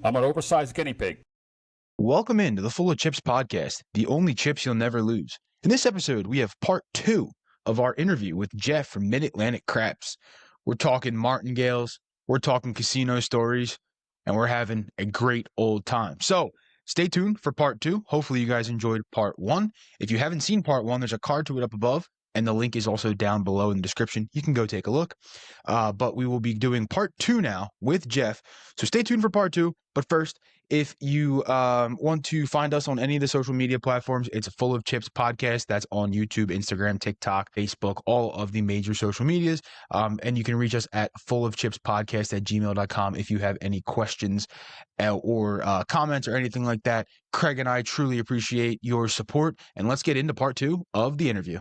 I'm an oversized guinea pig. Welcome into the Full of Chips podcast, the only chips you'll never lose. In this episode, we have part 2 of our interview with Jeff from Mid-Atlantic Craps. We're talking martingales, we're talking casino stories, and we're having a great old time. So stay tuned for part 2. Hopefully you guys enjoyed part 1. If you haven't seen part 1, there's a card to it up above, and the link is also down below in the description. You can go take a look. But we will be doing part 2 now with Jeff. So stay tuned for part 2. But first, if you want to find us on any of the social media platforms, it's Full of Chips podcast. That's on YouTube, Instagram, TikTok, Facebook, all of the major social medias. And you can reach us at fullofchipspodcast@gmail.com if you have any questions or comments or anything like that. Craig and I truly appreciate your support. And let's get into part 2 of the interview.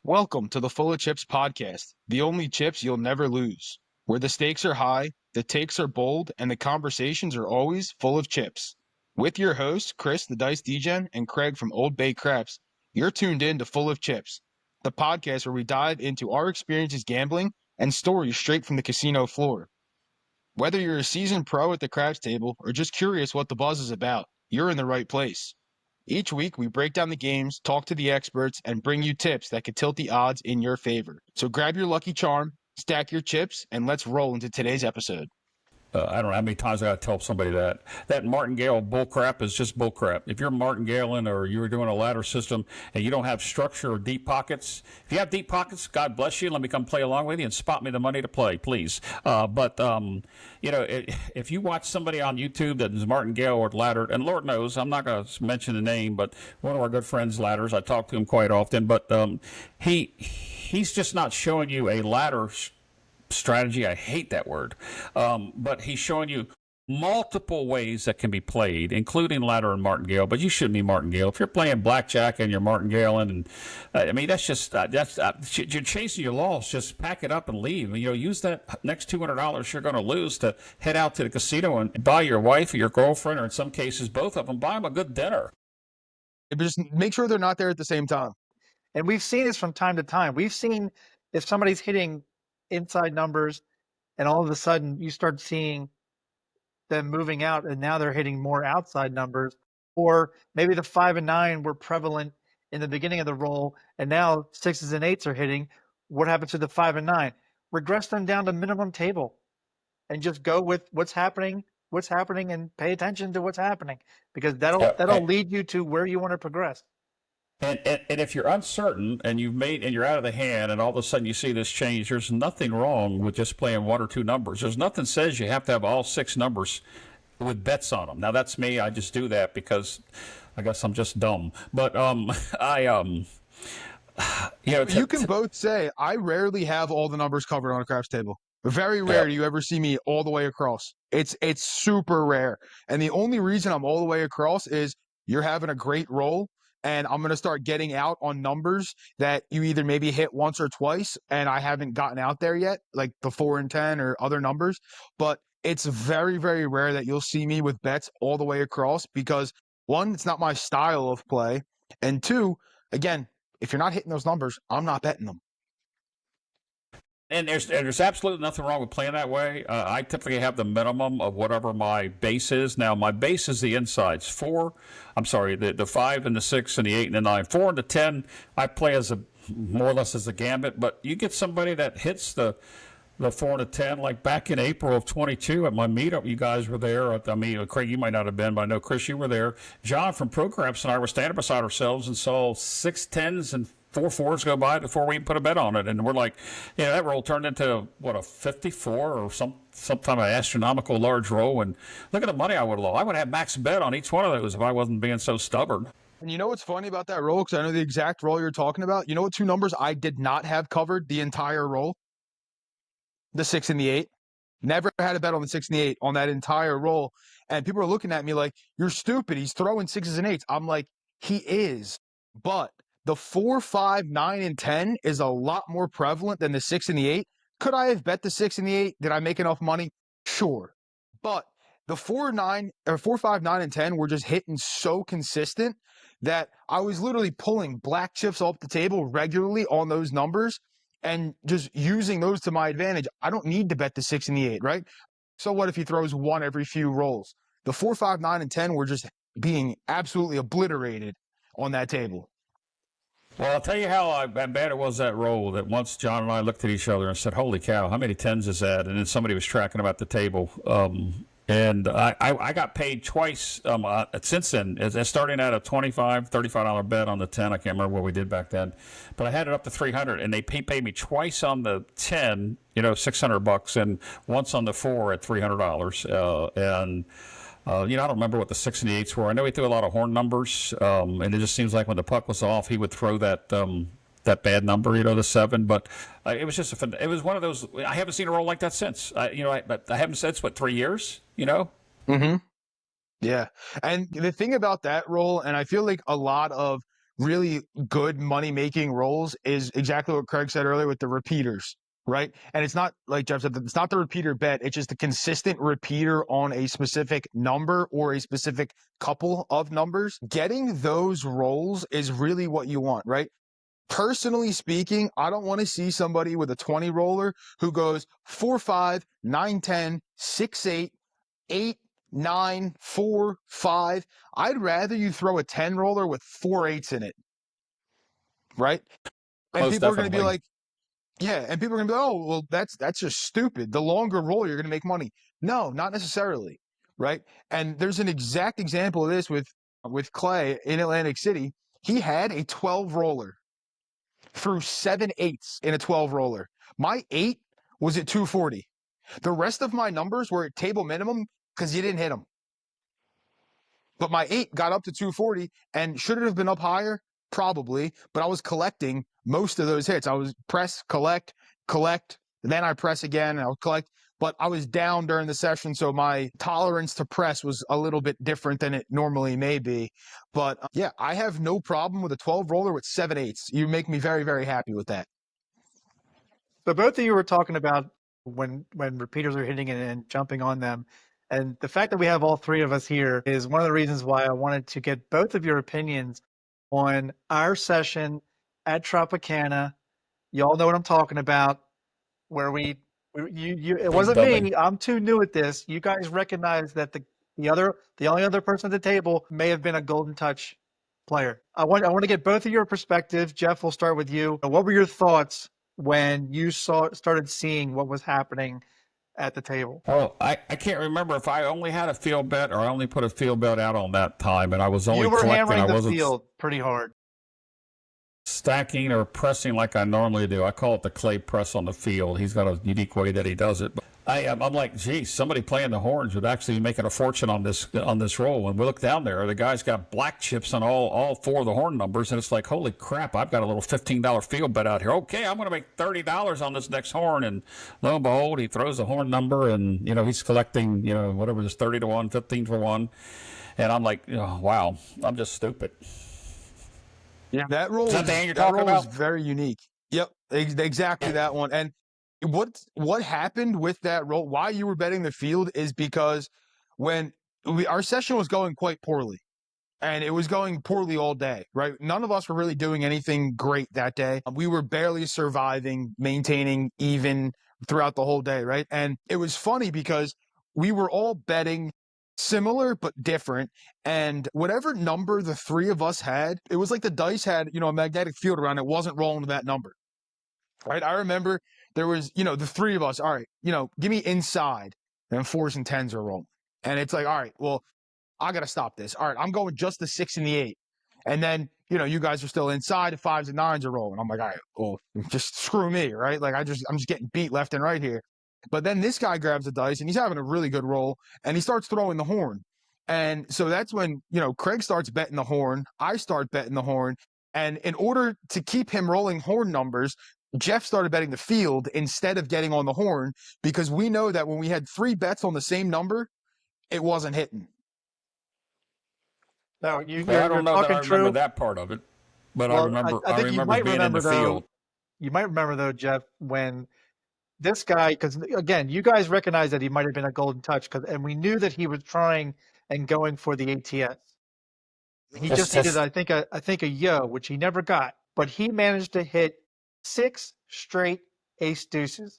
Welcome to the Full of Chips podcast, the only chips you'll never lose, where the stakes are high, the takes are bold, and the conversations are always full of chips. With your hosts, Chris the Dice Degen and Craig from Old Bay Craps, you're tuned in to Full of Chips, the podcast where we dive into our experiences gambling and stories straight from the casino floor. Whether you're a seasoned pro at the craps table or just curious what the buzz is about, you're in the right place. Each week, we break down the games, talk to the experts, and bring you tips that could tilt the odds in your favor. So grab your lucky charm, stack your chips, and let's roll into today's episode. I don't know how many times I got to tell somebody that martingale bullcrap is just bullcrap. If you're martingaleing or you're doing a ladder system and you don't have structure or deep pockets, if you have deep pockets, God bless you. Let me come play along with you and spot me the money to play, please. If you watch somebody on YouTube that is martingale or ladder, and Lord knows, I'm not going to mention the name, but one of our good friends, Ladders, I talk to him quite often, but he's just not showing you a ladder strategy. I hate that word. But he's showing you multiple ways that can be played, including ladder and martingale, but you shouldn't be martingale. If you're playing blackjack and you're martingaleing, and that's just, you're chasing your loss. Just pack it up and leave. Use that next $200 you're going to lose to head out to the casino and buy your wife or your girlfriend, or in some cases, both of them, buy them a good dinner. Just make sure they're not there at the same time. And we've seen this from time to time. We've seen if somebody's hitting inside numbers and all of a sudden you start seeing them moving out and now they're hitting more outside numbers, or maybe the 5 and 9 were prevalent in the beginning of the roll and now 6s and 8s are hitting. What happens to the 5 and 9? Regress them down to minimum table and just go with what's happening and pay attention to what's happening, because that'll lead you to where you want to progress. And if you're uncertain and you're out of the hand and all of a sudden you see this change, there's nothing wrong with just playing one or two numbers. There's nothing says you have to have all 6 numbers with bets on them. Now that's me. I just do that because I guess I'm just dumb. But you can both say I rarely have all the numbers covered on a craps table. Very rare do you ever see me all the way across. It's super rare. And the only reason I'm all the way across is you're having a great roll. And I'm going to start getting out on numbers that you either maybe hit once or twice, and I haven't gotten out there yet, like the 4 and 10 or other numbers. But it's very, very rare that you'll see me with bets all the way across because, 1, it's not my style of play. And 2, again, if you're not hitting those numbers, I'm not betting them. And there's absolutely nothing wrong with playing that way. I typically have the minimum of whatever my base is. Now, my base is the insides. The 5 and the 6 and the 8 and the 9. 4 and the 10, I play as more or less as a gambit. But you get somebody that hits the 4 and the 10, like back in April of 22 at my meetup, you guys were there. Craig, you might not have been, but I know, Chris, you were there. John from ProCraps and I were standing beside ourselves and saw 6 10s and 4 4s go by before we even put a bet on it. And we're like, that roll turned into, a 54 or some kind of astronomical large roll. And look at the money I would have lost. I would have max bet on each one of those if I wasn't being so stubborn. And you know what's funny about that roll? Because I know the exact roll you're talking about. You know what 2 numbers I did not have covered the entire roll? The 6 and the 8. Never had a bet on the 6 and the 8 on that entire roll. And people are looking at me like, you're stupid. He's throwing 6s and 8s. I'm like, he is. But the 4, 5, 9, and 10 is a lot more prevalent than the 6 and the 8. Could I have bet the 6 and the 8? Did I make enough money? Sure. But the 4, 5, 9, and 10 were just hitting so consistent that I was literally pulling black chips off the table regularly on those numbers and just using those to my advantage. I don't need to bet the 6 and the 8, right? So what if he throws one every few rolls? The 4, 5, 9, and 10 were just being absolutely obliterated on that table. Well, I'll tell you how bad it was, that roll, that once John and I looked at each other and said, holy cow, how many tens is that? And then somebody was tracking them at the table. And I got paid twice since then, starting at a $25, $35 bet on the 10. I can't remember what we did back then. But I had it up to 300, and they paid me twice on the 10, $600, and once on the 4 at $300. I don't remember what the 6 and the 8s were. I know he threw a lot of horn numbers, and it just seems like when the puck was off, he would throw that bad number, the 7. But it was just it was one of those. I haven't seen a roll like that since. I haven't since 3 years. Mm-hmm. Yeah, and the thing about that roll, and I feel like a lot of really good money making rolls, is exactly what Craig said earlier with the repeaters. Right. And it's not like Jeff said, it's not the repeater bet. It's just a consistent repeater on a specific number or a specific couple of numbers. Getting those rolls is really what you want, right? Personally speaking, I don't want to see somebody with a 20 roller who goes 4, 5, 9, 10, 6, 8, 8, 9, 4, 5. I'd rather you throw a 10 roller with 4 8s in it. Right. And Most people are going to be definitely. like, yeah, and people are gonna be like, oh, well, that's just stupid. The longer roll, you're gonna make money. No, not necessarily, right? And there's an exact example of this with Clay in Atlantic City. He had a 12 roller, threw 7 8s in a 12 roller. My 8 was at 240. The rest of my numbers were at table minimum because you didn't hit them. But my 8 got up to 240, and should it have been up higher? Probably, but I was collecting most of those hits. I was press, collect, then I press again, and I'll collect. But I was down during the session, so my tolerance to press was a little bit different than it normally may be. But yeah, I have no problem with a 12 roller with 7 8s. You make me very, very happy with that. So both of you were talking about when repeaters are hitting it and jumping on them. And the fact that we have all three of us here is one of the reasons why I wanted to get both of your opinions on our session at Tropicana. Y'all know what I'm talking about, where it wasn't Dummy. me. I'm too new at this. You guys recognize that the only other person at the table may have been a Golden Touch player. I want to get both of your perspectives. Jeff, we'll start with you. What were your thoughts when you started seeing what was happening at the table? Oh, I can't remember if I only had a field bet or I only put a field bet out on that time, and I was only You were collecting. hammering I the wasn't field pretty hard. stacking or pressing like I normally do. I call it the clay press on the field. He's got a unique way that he does it. But I'm like, geez, somebody playing the horns would actually be making a fortune on this roll. When we look down there, the guy's got black chips on all 4 of the horn numbers, and it's like, holy crap! I've got a little $15 field bet out here. Okay, I'm going to make $30 on this next horn, and lo and behold, he throws the horn number, and he's collecting whatever it is, 30 to 1, 15 for 1, and I'm like, wow, I'm just stupid. Yeah, that roll, Is that the hand you're that talking roll about? is very unique. Yep, exactly that one. And what happened with that roll, why you were betting the field, is because when our session was going quite poorly, and it was going poorly all day, right? None of us were really doing anything great that day. We were barely surviving, maintaining even throughout the whole day, right? And it was funny because we were all betting similar but different, and whatever number the three of us had, it was like the dice had, a magnetic field around it, wasn't rolling to that number. Right? I remember there was, the three of us, all right, give me inside, and 4s and 10s are rolling. And it's like, all right, well, I got to stop this. All right, I'm going just the 6 and the 8. And then, you guys are still inside, the 5s and 9s are rolling. I'm like, all right, well, just screw me, right? Like, I'm just getting beat left and right here. But then this guy grabs the dice, and he's having a really good roll, and he starts throwing the horn. And so that's when, Craig starts betting the horn. I start betting the horn. And in order to keep him rolling horn numbers, Jeff started betting the field instead of getting on the horn, because we know that when we had 3 bets on the same number, it wasn't hitting. No, Well, I you're don't know that I talking remember true. that part of it, but Well, I I think you remember might being in remember the field. You might remember though, Jeff, when this guy, because again, you guys recognize that he might have been a Golden Touch, and we knew that he was trying and going for the ATS. He It's just needed, just I think a yo, which he never got, but he managed to hit 6 straight ace deuces.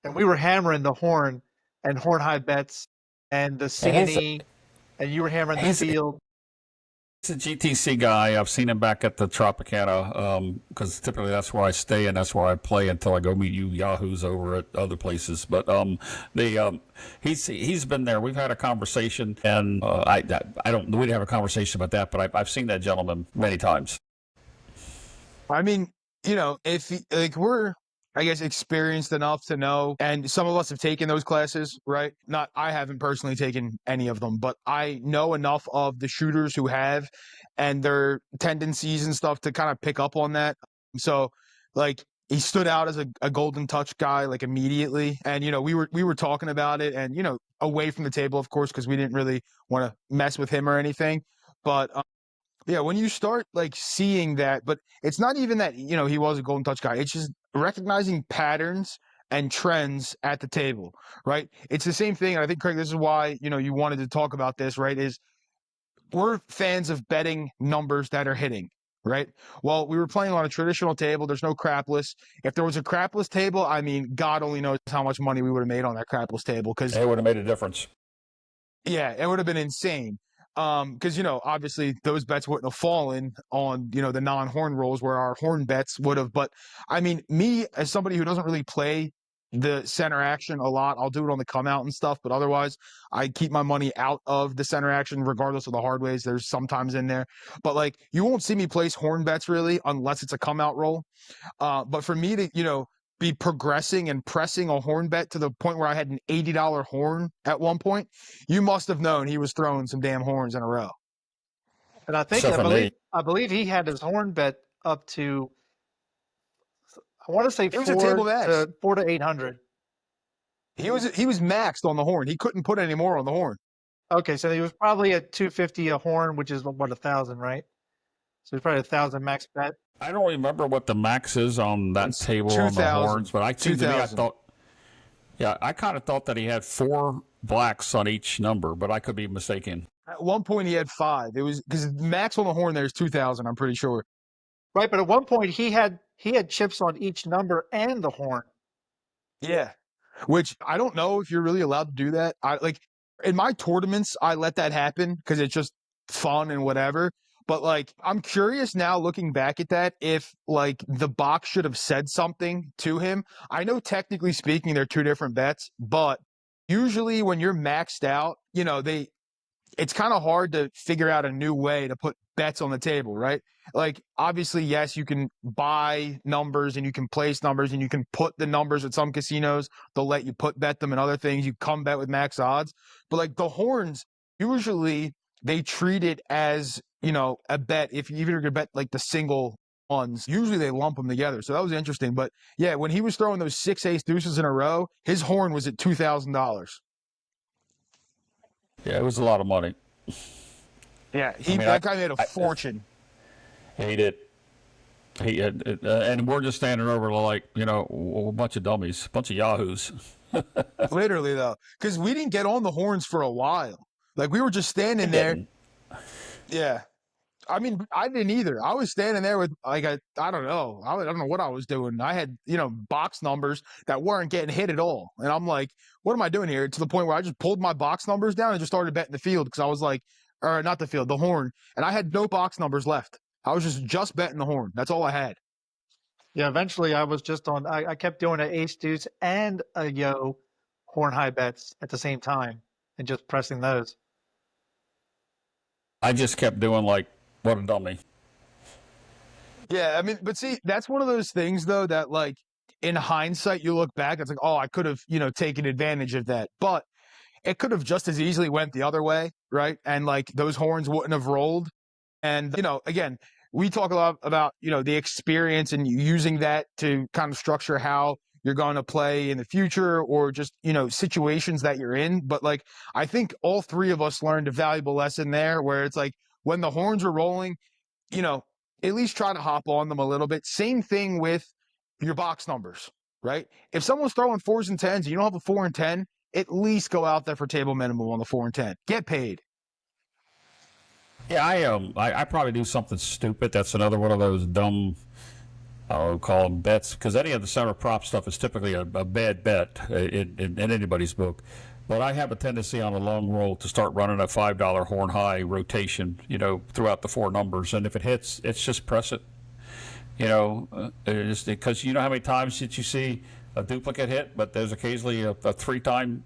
And we were hammering the horn and horn high bets and the and C&E, and you were hammering the he's field. he's a GTC guy. I've seen him back at the Tropicana because typically that's where I stay and that's where I play until I go meet you yahoos over at other places. But he's been there. We've had a conversation, and I don't we didn't have a conversation about that, but I've seen that gentleman many times. I mean, if like we're, I guess, experienced enough to know, and some of us have taken those classes, right? Not, I haven't personally taken any of them, but I know enough of the shooters who have, and their tendencies and stuff to kind of pick up on that. So, like, he stood out as a golden touch guy, like, immediately, and we were talking about it, and away from the table, of course, because we didn't really want to mess with him or anything, but. Yeah, when you start like seeing that, but it's not even that, he was a golden touch guy. It's just recognizing patterns and trends at the table, right? It's the same thing. And I think, Craig, this is why, you wanted to talk about this, right? Is we're fans of betting numbers that are hitting, right? Well, we were playing on a traditional table. There's no crapless. If there was a crapless table, I mean, God only knows how much money we would have made on that crapless table. Because It would have made a difference. yeah, it would have been insane. Because obviously those bets wouldn't have fallen on the non-horn rolls where our horn bets would have. But I mean, me as somebody who doesn't really play the center action a lot, I'll do it on the come out and stuff. But otherwise, I keep my money out of the center action, regardless of the hard ways. There's sometimes in there, but like you won't see me place horn bets really unless it's a come out roll. But for me to be progressing and pressing a horn bet to the point where I had an $80 horn at one point, you must have known he was throwing some damn horns in a row. And I think Except for me. I believe he had his horn bet up to, I want to say It was a table max. 4 to 800. He was maxed on the horn. He couldn't put any more on the horn. Okay, so he was probably at 250 a horn, which is what 1,000, right? So he's probably 1,000 max bet. I don't remember what the max is on that It's table on the 2,000. horns, but I seemed to me I 2,000. thought, yeah, I kind of thought that he had 4 blacks on each number, but I could be mistaken. At one point, he had 5. It was because max on the horn there is 2,000. I'm pretty sure. Right, but at one point he had chips on each number and the horn. Yeah, which I don't know if you're really allowed to do that. I like in my tournaments, I let that happen because it's just fun and whatever. But like, I'm curious now looking back at that if like the box should have said something to him. I know technically speaking, they're two different bets, but usually when you're maxed out, it's kind of hard to figure out a new way to put bets on the table, right? Like, obviously, yes, you can buy numbers and you can place numbers and you can put the numbers at some casinos. They'll let you bet them and other things. You come bet with max odds. But like the horns, usually they treat it as, a bet. If you're going to bet like the single ones, usually they lump them together. So that was interesting. But yeah, when he was throwing those 6 ace deuces in a row, his horn was at $2,000. Yeah, it was a lot of money. Yeah, mean, that guy made a fortune. He did. And we're just standing over like, a bunch of dummies, a bunch of yahoos. Literally, though, because we didn't get on the horns for a while. Like, we were just standing He there. didn't. Yeah. I mean, I didn't either. I was standing there with, like, I don't know. I don't know what I was doing. I had, box numbers that weren't getting hit at all. And I'm like, what am I doing here? To the point where I just pulled my box numbers down and just started betting the field because I was like, or not the field, the horn. And I had no box numbers left. I was just betting the horn. That's all I had. Yeah, eventually I was just on, I kept doing an ace deuce and a yo horn high bets at the same time and just pressing those. I just kept doing like, what a dummy. Yeah, I mean, but see, that's one of those things though that like in hindsight you look back, it's like, oh, I could have, taken advantage of that. But it could have just as easily went the other way, right? And like those horns wouldn't have rolled. And again, we talk a lot about, the experience and using that to kind of structure how you're going to play in the future or just, situations that you're in. But like, I think all three of us learned a valuable lesson there where it's like when the horns are rolling, at least try to hop on them a little bit. Same thing with your box numbers, right? If someone's throwing 4s and 10s, and you don't have a 4 and 10, at least go out there for table minimum on the 4 and 10. Get paid. Yeah, I probably do something stupid. That's another one of those dumb, I don't know, call them bets, because any of the center prop stuff is typically a bad bet in anybody's book. But I have a tendency on a long roll to start running a $5 horn high rotation, throughout the 4 numbers, and if it hits, it's just press it. Just because you know how many times that you see a duplicate hit, but there's occasionally a 3-time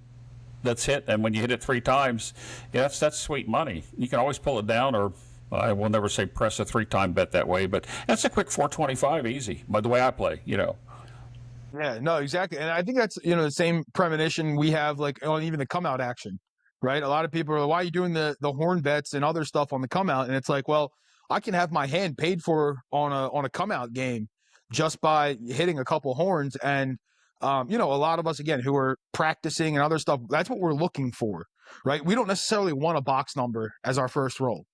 that's hit, and when you hit it 3 times, yeah, that's sweet money. You can always pull it down, or I will never say press a 3-time bet that way, but that's a quick 425 easy, by the way I play. Yeah, no, exactly. And I think that's, the same premonition we have like on even the come out action, right? A lot of people are like, why are you doing the horn bets and other stuff on the come out? And it's like, well, I can have my hand paid for on a come out game just by hitting a couple horns. And, a lot of us, again, who are practicing and other stuff, that's what we're looking for, right? We don't necessarily want a box number as our first roll.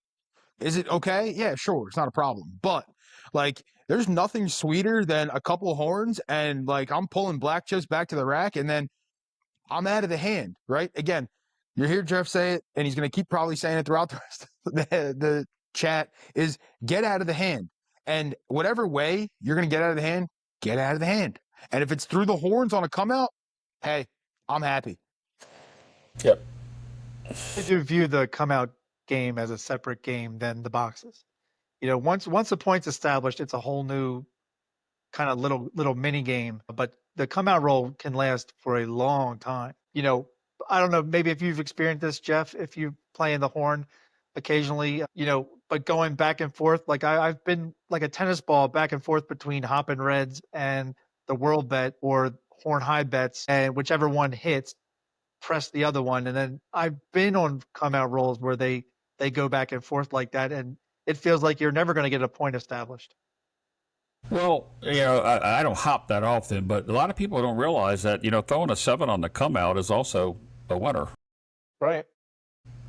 Is it okay? Yeah, sure. It's not a problem. But like, there's nothing sweeter than a couple horns and like I'm pulling black chips back to the rack and then I'm out of the hand, right? Again, you hear Jeff say it, and he's going to keep probably saying it throughout the rest of the chat, is get out of the hand. And whatever way you're going to get out of the hand, get out of the hand. And if it's through the horns on a come out, hey, I'm happy. Yep. I do view the come out game as a separate game than the boxes. Once the point's established, it's a whole new kind of little mini game. But the come out roll can last for a long time. I don't know, maybe if you've experienced this, Jeff, if you play in the horn occasionally, but going back and forth, like I've been like a tennis ball back and forth between hopping reds and the world bet or horn high bets, and whichever one hits, press the other one. And then I've been on come out rolls where they go back and forth like that, and it feels like you're never going to get a point established. Well, I don't hop that often, but a lot of people don't realize that, throwing a 7 on the come out is also a winner. Right.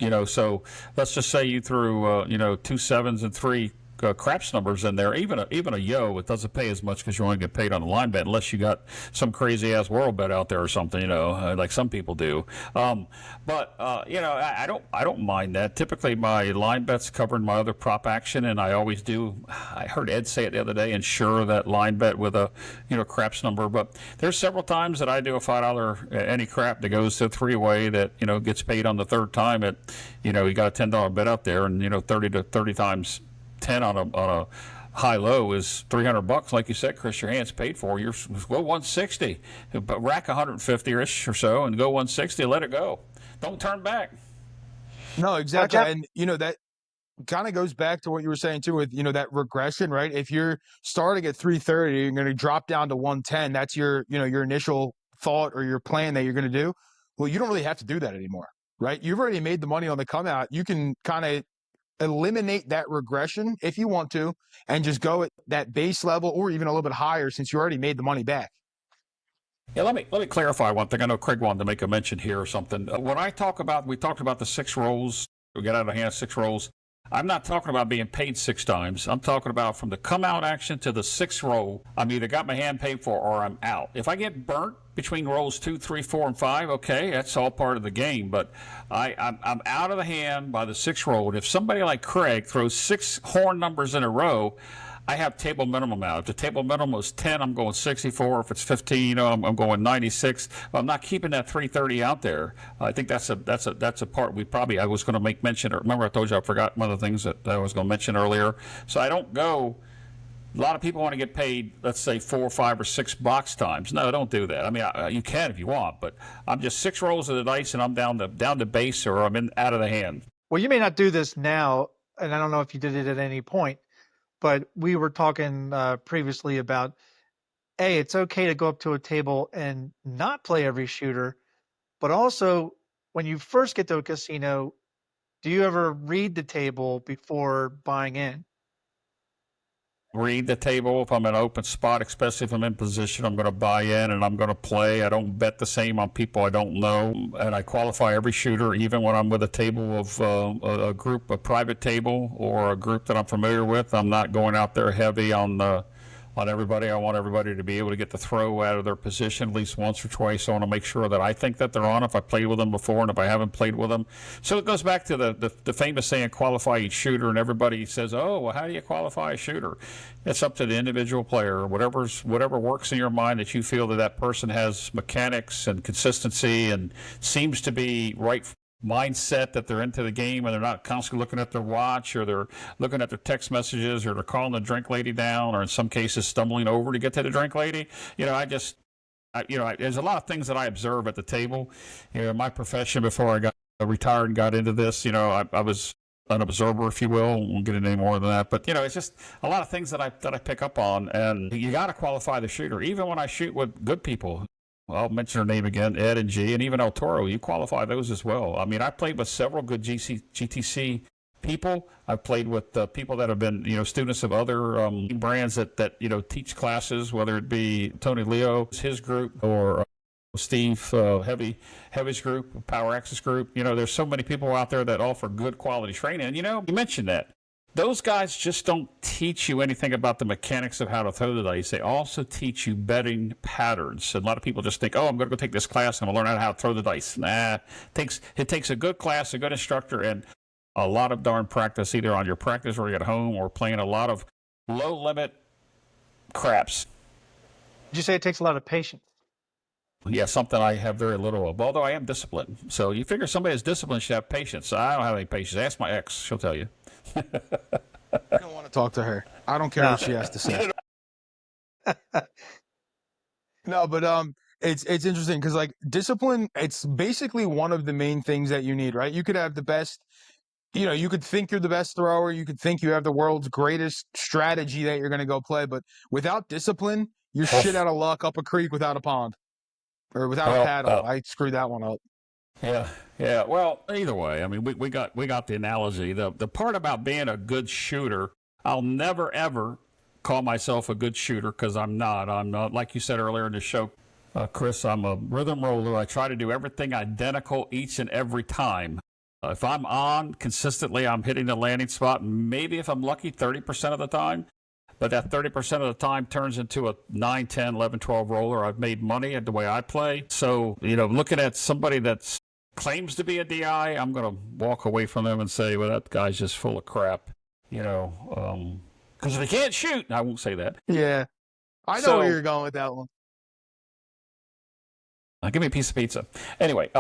So let's just say you threw, 2 7s and 3 craps numbers in there. Even a yo, it doesn't pay as much because you only get paid on the line bet unless you got some crazy ass world bet out there or something, like some people do. But I don't mind that. Typically, my line bets covering my other prop action, and I always do. I heard Ed say it the other day. Ensure that line bet with a craps number. But there's several times that I do a $5 any crap that goes to 3-way that gets paid on the 3rd time. You got a $10 bet out there, and 30 times 10 on a high low is $300. Like you said, Chris, your hand's paid for. You're go 160, but rack 150-ish or so, and go 160. Let it go. Don't turn back. No, exactly. And that kind of goes back to what you were saying too, with that regression, right? If you're starting at 330, you're going to drop down to 110. That's your your initial thought or your plan that you're going to do. Well, you don't really have to do that anymore, right? You've already made the money on the come out. You can kind of eliminate that regression if you want to and just go at that base level or even a little bit higher since you already made the money back. Yeah, let me clarify one thing. I know Craig wanted to make a mention here or something. When we talked about the 6 rolls, we get out of hand 6 rolls. I'm not talking about being paid 6 times. I'm talking about from the come out action to the 6th roll. I'm either got my hand paid for or I'm out. If I get burnt between rolls 2, 3, 4, and 5, okay, that's all part of the game. But I'm out of the hand by the 6th roll. And if somebody like Craig throws 6 horn numbers in a row, I have table minimum out. If the table minimum is 10, I'm going 64. If it's 15, I'm going 96. I'm not keeping that 330 out there. I think that's a part I was going to make mention. Remember, I told you I forgot one of the things that I was going to mention earlier. So I don't go. A lot of people want to get paid, let's say 4, 5, or 6 box times. No, don't do that. I mean, you can if you want, but I'm just 6 rolls of the dice and I'm down to base or I'm out of the hand. Well, you may not do this now, and I don't know if you did it at any point, but we were talking previously about, it's okay to go up to a table and not play every shooter, but also when you first get to a casino, do you ever read the table before buying in? Read the table. If I'm in an open spot, especially if I'm in position, I'm going to buy in and I'm going to play. I don't bet the same on people I don't know, and I qualify every shooter, even when I'm with a table of a private table or a group that I'm familiar with. I'm not going out there heavy on on everybody. I want everybody to be able to get the throw out of their position at least once or twice. I want to make sure that I think that they're on if I played with them before and if I haven't played with them. So it goes back to the famous saying, qualify each shooter, and everybody says, oh, well, how do you qualify a shooter? It's up to the individual player. Whatever works in your mind that you feel that person has mechanics and consistency and seems to be right mindset, that they're into the game and they're not constantly looking at their watch, or they're looking at their text messages, or they're calling the drink lady down, or in some cases stumbling over to get to the drink lady. There's a lot of things that I observe at the table. My profession before I got retired and got into this, I was an observer, if you will. Won't get into any more than that, but it's just a lot of things that I pick up on, and you got to qualify the shooter. Even when I shoot with good people, I'll mention her name again, Ed and G, and even El Toro, you qualify those as well. I mean, I played with several good GTC people. I've played with people that have been, students of other brands that teach classes, whether it be Tony Leo, his group, or Steve Heavy's group, Power Access group. There's so many people out there that offer good quality training. And, you mentioned that. Those guys just don't teach you anything about the mechanics of how to throw the dice. They also teach you betting patterns. And a lot of people just think, oh, I'm going to go take this class and I'm going to learn how to throw the dice. Nah, it takes a good class, a good instructor, and a lot of darn practice, either on your practice or at home, or playing a lot of low-limit craps. Did you say it takes a lot of patience? Yeah, something I have very little of, although I am disciplined. So you figure somebody that's disciplined should have patience. I don't have any patience. Ask my ex. She'll tell you. I don't want to talk to her. I don't care what she has to say. No, but it's interesting because like discipline, it's basically one of the main things that you need, right? You could have the best, you could think you're the best thrower, you could think you have the world's greatest strategy that you're going to go play, but without discipline, you're shit out of luck up a creek without a pond or without a paddle. I screwed that one up. Yeah. Well, either way, I mean, we got the analogy. The part about being a good shooter, I'll never ever call myself a good shooter because I'm not. I'm not, like you said earlier in the show, Chris. I'm a rhythm roller. I try to do everything identical each and every time. If I'm on consistently, I'm hitting the landing spot. Maybe if I'm lucky, 30% of the time. But that 30% of the time turns into a 9, 10, 11, 12 roller. I've made money at the way I play. So, looking at somebody that claims to be a DI, I'm going to walk away from them and say, well, that guy's just full of crap. Because if they can't shoot, I won't say that. Yeah. I know where you're going with that one. Give me a piece of pizza. Anyway.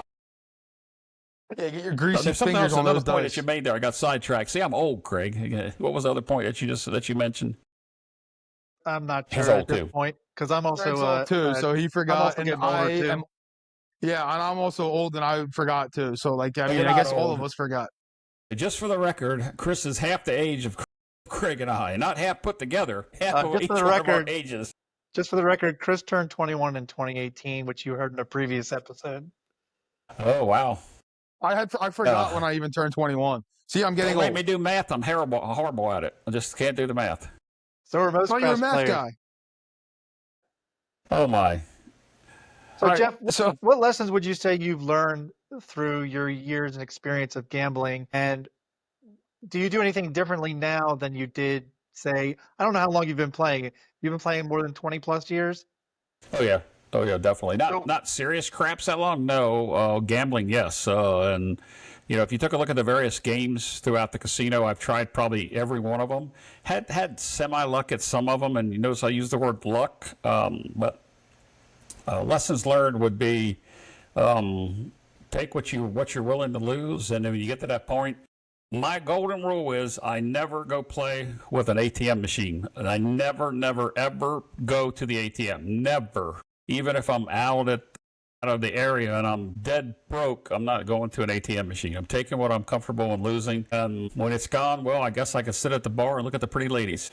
Yeah, get your greasy there's something fingers else, on another those point dice. that you made there. I got sidetracked. See, I'm old, Craig. What was the other point that you mentioned? I'm not He's sure old at this too. point because I'm also old too, so he forgot. I'm also and getting older too. Yeah, and I'm also old and I forgot too. So like, I You're mean, I guess not all old. of us forgot. Just for the record, Chris is half the age of Craig and I. Not half put together, half of Just each for the one of our record, ages. Just for the record, Chris turned 21 in 2018, which you heard in a previous episode. Oh, wow. I forgot when I even turned 21. See, I'm getting Don't old. make me do math. I'm horrible at it. I just can't do the math. So are most you're a math players. guy. Oh, my. So, All Jeff, right, what lessons would you say you've learned through your years and experience of gambling? And do you do anything differently now than you did, say, I don't know how long you've been playing. You've been playing more than 20 plus years? Oh, yeah. Definitely. Not serious craps that long. No. Gambling, yes. And, if you took a look at the various games throughout the casino, I've tried probably every one of them. Had semi-luck at some of them, and you notice I use the word luck. But lessons learned would be take what you're willing to lose, and then when you get to that point, my golden rule is I never go play with an ATM machine. And I never, ever go to the ATM. Never. Even if I'm out of the area and I'm dead broke, I'm not going to an ATM machine. I'm taking what I'm comfortable in losing. And when it's gone, well, I guess I can sit at the bar and look at the pretty ladies.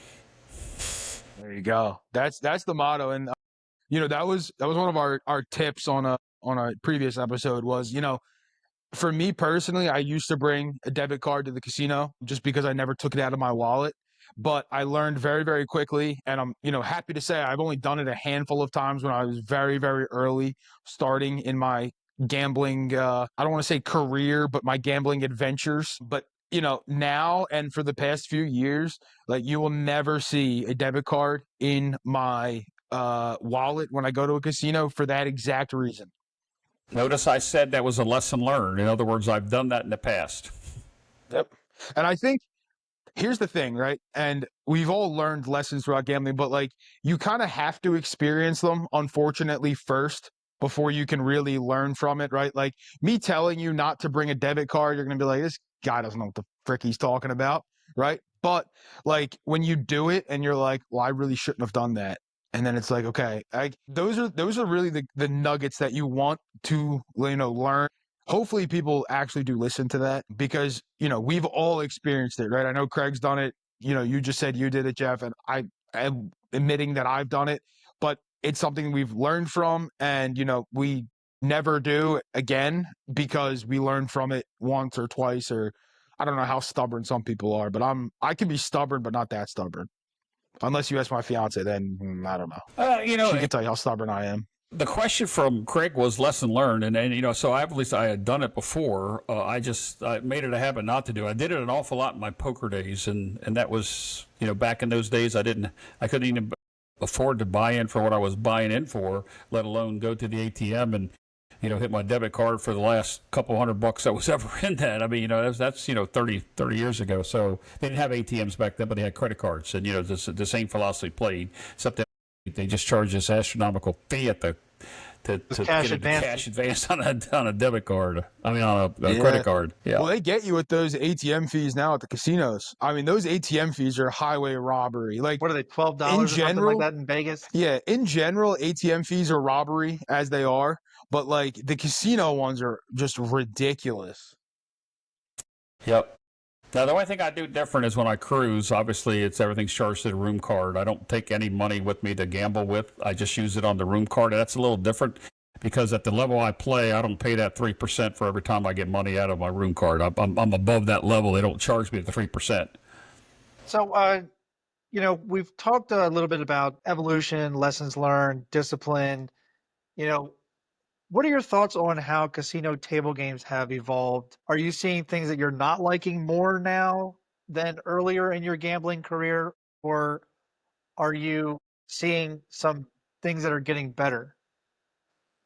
there you go. That's the motto. And that was one of our tips on a previous episode was, for me personally, I used to bring a debit card to the casino just because I never took it out of my wallet. But I learned very, very quickly, and I'm, happy to say I've only done it a handful of times when I was very, very early starting in my gambling, I don't want to say career, but my gambling adventures. But now and for the past few years, like you will never see a debit card in my wallet when I go to a casino for that exact reason. Notice I said that was a lesson learned. In other words, I've done that in the past. Yep. And I think here's the thing, right? And we've all learned lessons throughout gambling, but like you kind of have to experience them, unfortunately, first before you can really learn from it, right? Like me telling you not to bring a debit card, you're going to be like, this guy doesn't know what the frick he's talking about, right? But like when you do it and you're like, well, I really shouldn't have done that. And then it's like, okay, those are really the nuggets that you want to, learn. Hopefully people actually do listen to that because, we've all experienced it, right? I know Craig's done it. You just said you did it, Jeff, and I am admitting that I've done it, but it's something we've learned from and, we never do again because we learned from it once or twice, or I don't know how stubborn some people are, but I can be stubborn, but not that stubborn. Unless you ask my fiance, then I don't know. She can tell you how stubborn I am. The question from Craig was lesson learned, and so at least I had done it before. I made it a habit not to do it. I did it an awful lot in my poker days, and that was back in those days I couldn't even afford to buy in for what I was buying in for, let alone go to the ATM and hit my debit card for the last couple $100 that was ever in that. I mean, that's 30 years ago. So they didn't have ATMs back then, but they had credit cards, and the same philosophy played, except that they just charge this astronomical fee at to cash get advance. cash advance on a debit card. I mean, on a credit card. Yeah. Well, they get you with those ATM fees now at the casinos. I mean, those ATM fees are highway robbery. Like, What are they, $12 or something like that in Vegas? Yeah, in general, ATM fees are robbery as they are, but like the casino ones are just ridiculous. Yep. Now, the only thing I do different is when I cruise, obviously, everything's charged to the room card. I don't take any money with me to gamble with. I just use it on the room card. That's a little different because at the level I play, I don't pay that 3% for every time I get money out of my room card. I'm above that level. They don't charge me the 3%. So, we've talked a little bit about evolution, lessons learned, discipline. What are your thoughts on how casino table games have evolved? Are you seeing things that you're not liking more now than earlier in your gambling career? Or are you seeing some things that are getting better?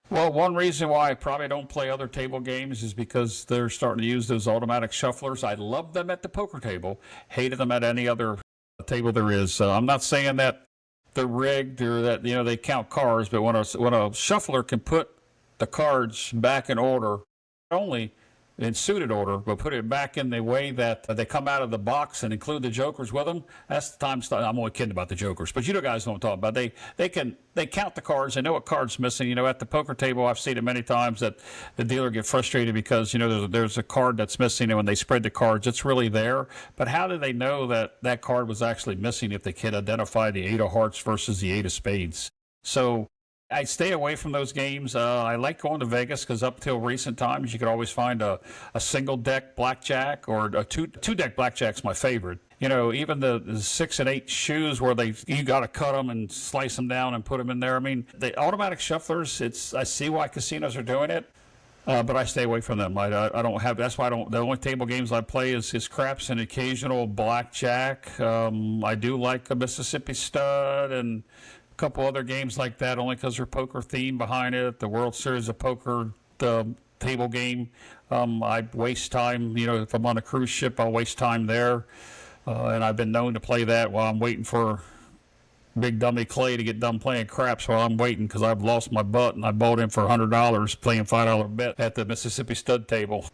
Well, one reason why I probably don't play other table games is because they're starting to use those automatic shufflers. I love them at the poker table, hated them at any other table there is. I'm not saying that they're rigged or that they count cards, but when a shuffler can put the cards back in order, not only in suited order, but put it back in the way that they come out of the box and include the jokers with them. That's the time. I'm only kidding about the jokers, but guys know what I'm talking about. They count the cards. They know what card's missing. At the poker table, I've seen it many times that the dealer get frustrated because there's a card that's missing, and when they spread the cards, it's really there. But how do they know that card was actually missing if they can't identify the 8 of hearts versus the 8 of spades? So I stay away from those games. I like going to Vegas because up till recent times, you could always find a single deck blackjack or a two deck blackjack's my favorite. Even the 6 and 8 shoes where you got to cut them and slice them down and put them in there. I mean, the automatic shufflers. I see why casinos are doing it, but I stay away from them. I don't have. That's why I don't. The only table games I play is craps and occasional blackjack. I do like a Mississippi Stud and couple other games like that only because they're poker themed behind it. The World Series of Poker, the table game. I waste time, if I'm on a cruise ship, I'll waste time there. And I've been known to play that while I'm waiting for Big Dummy Clay to get done playing craps while I'm waiting because I've lost my butt and I bought him for $100 playing $5 bet at the Mississippi Stud table.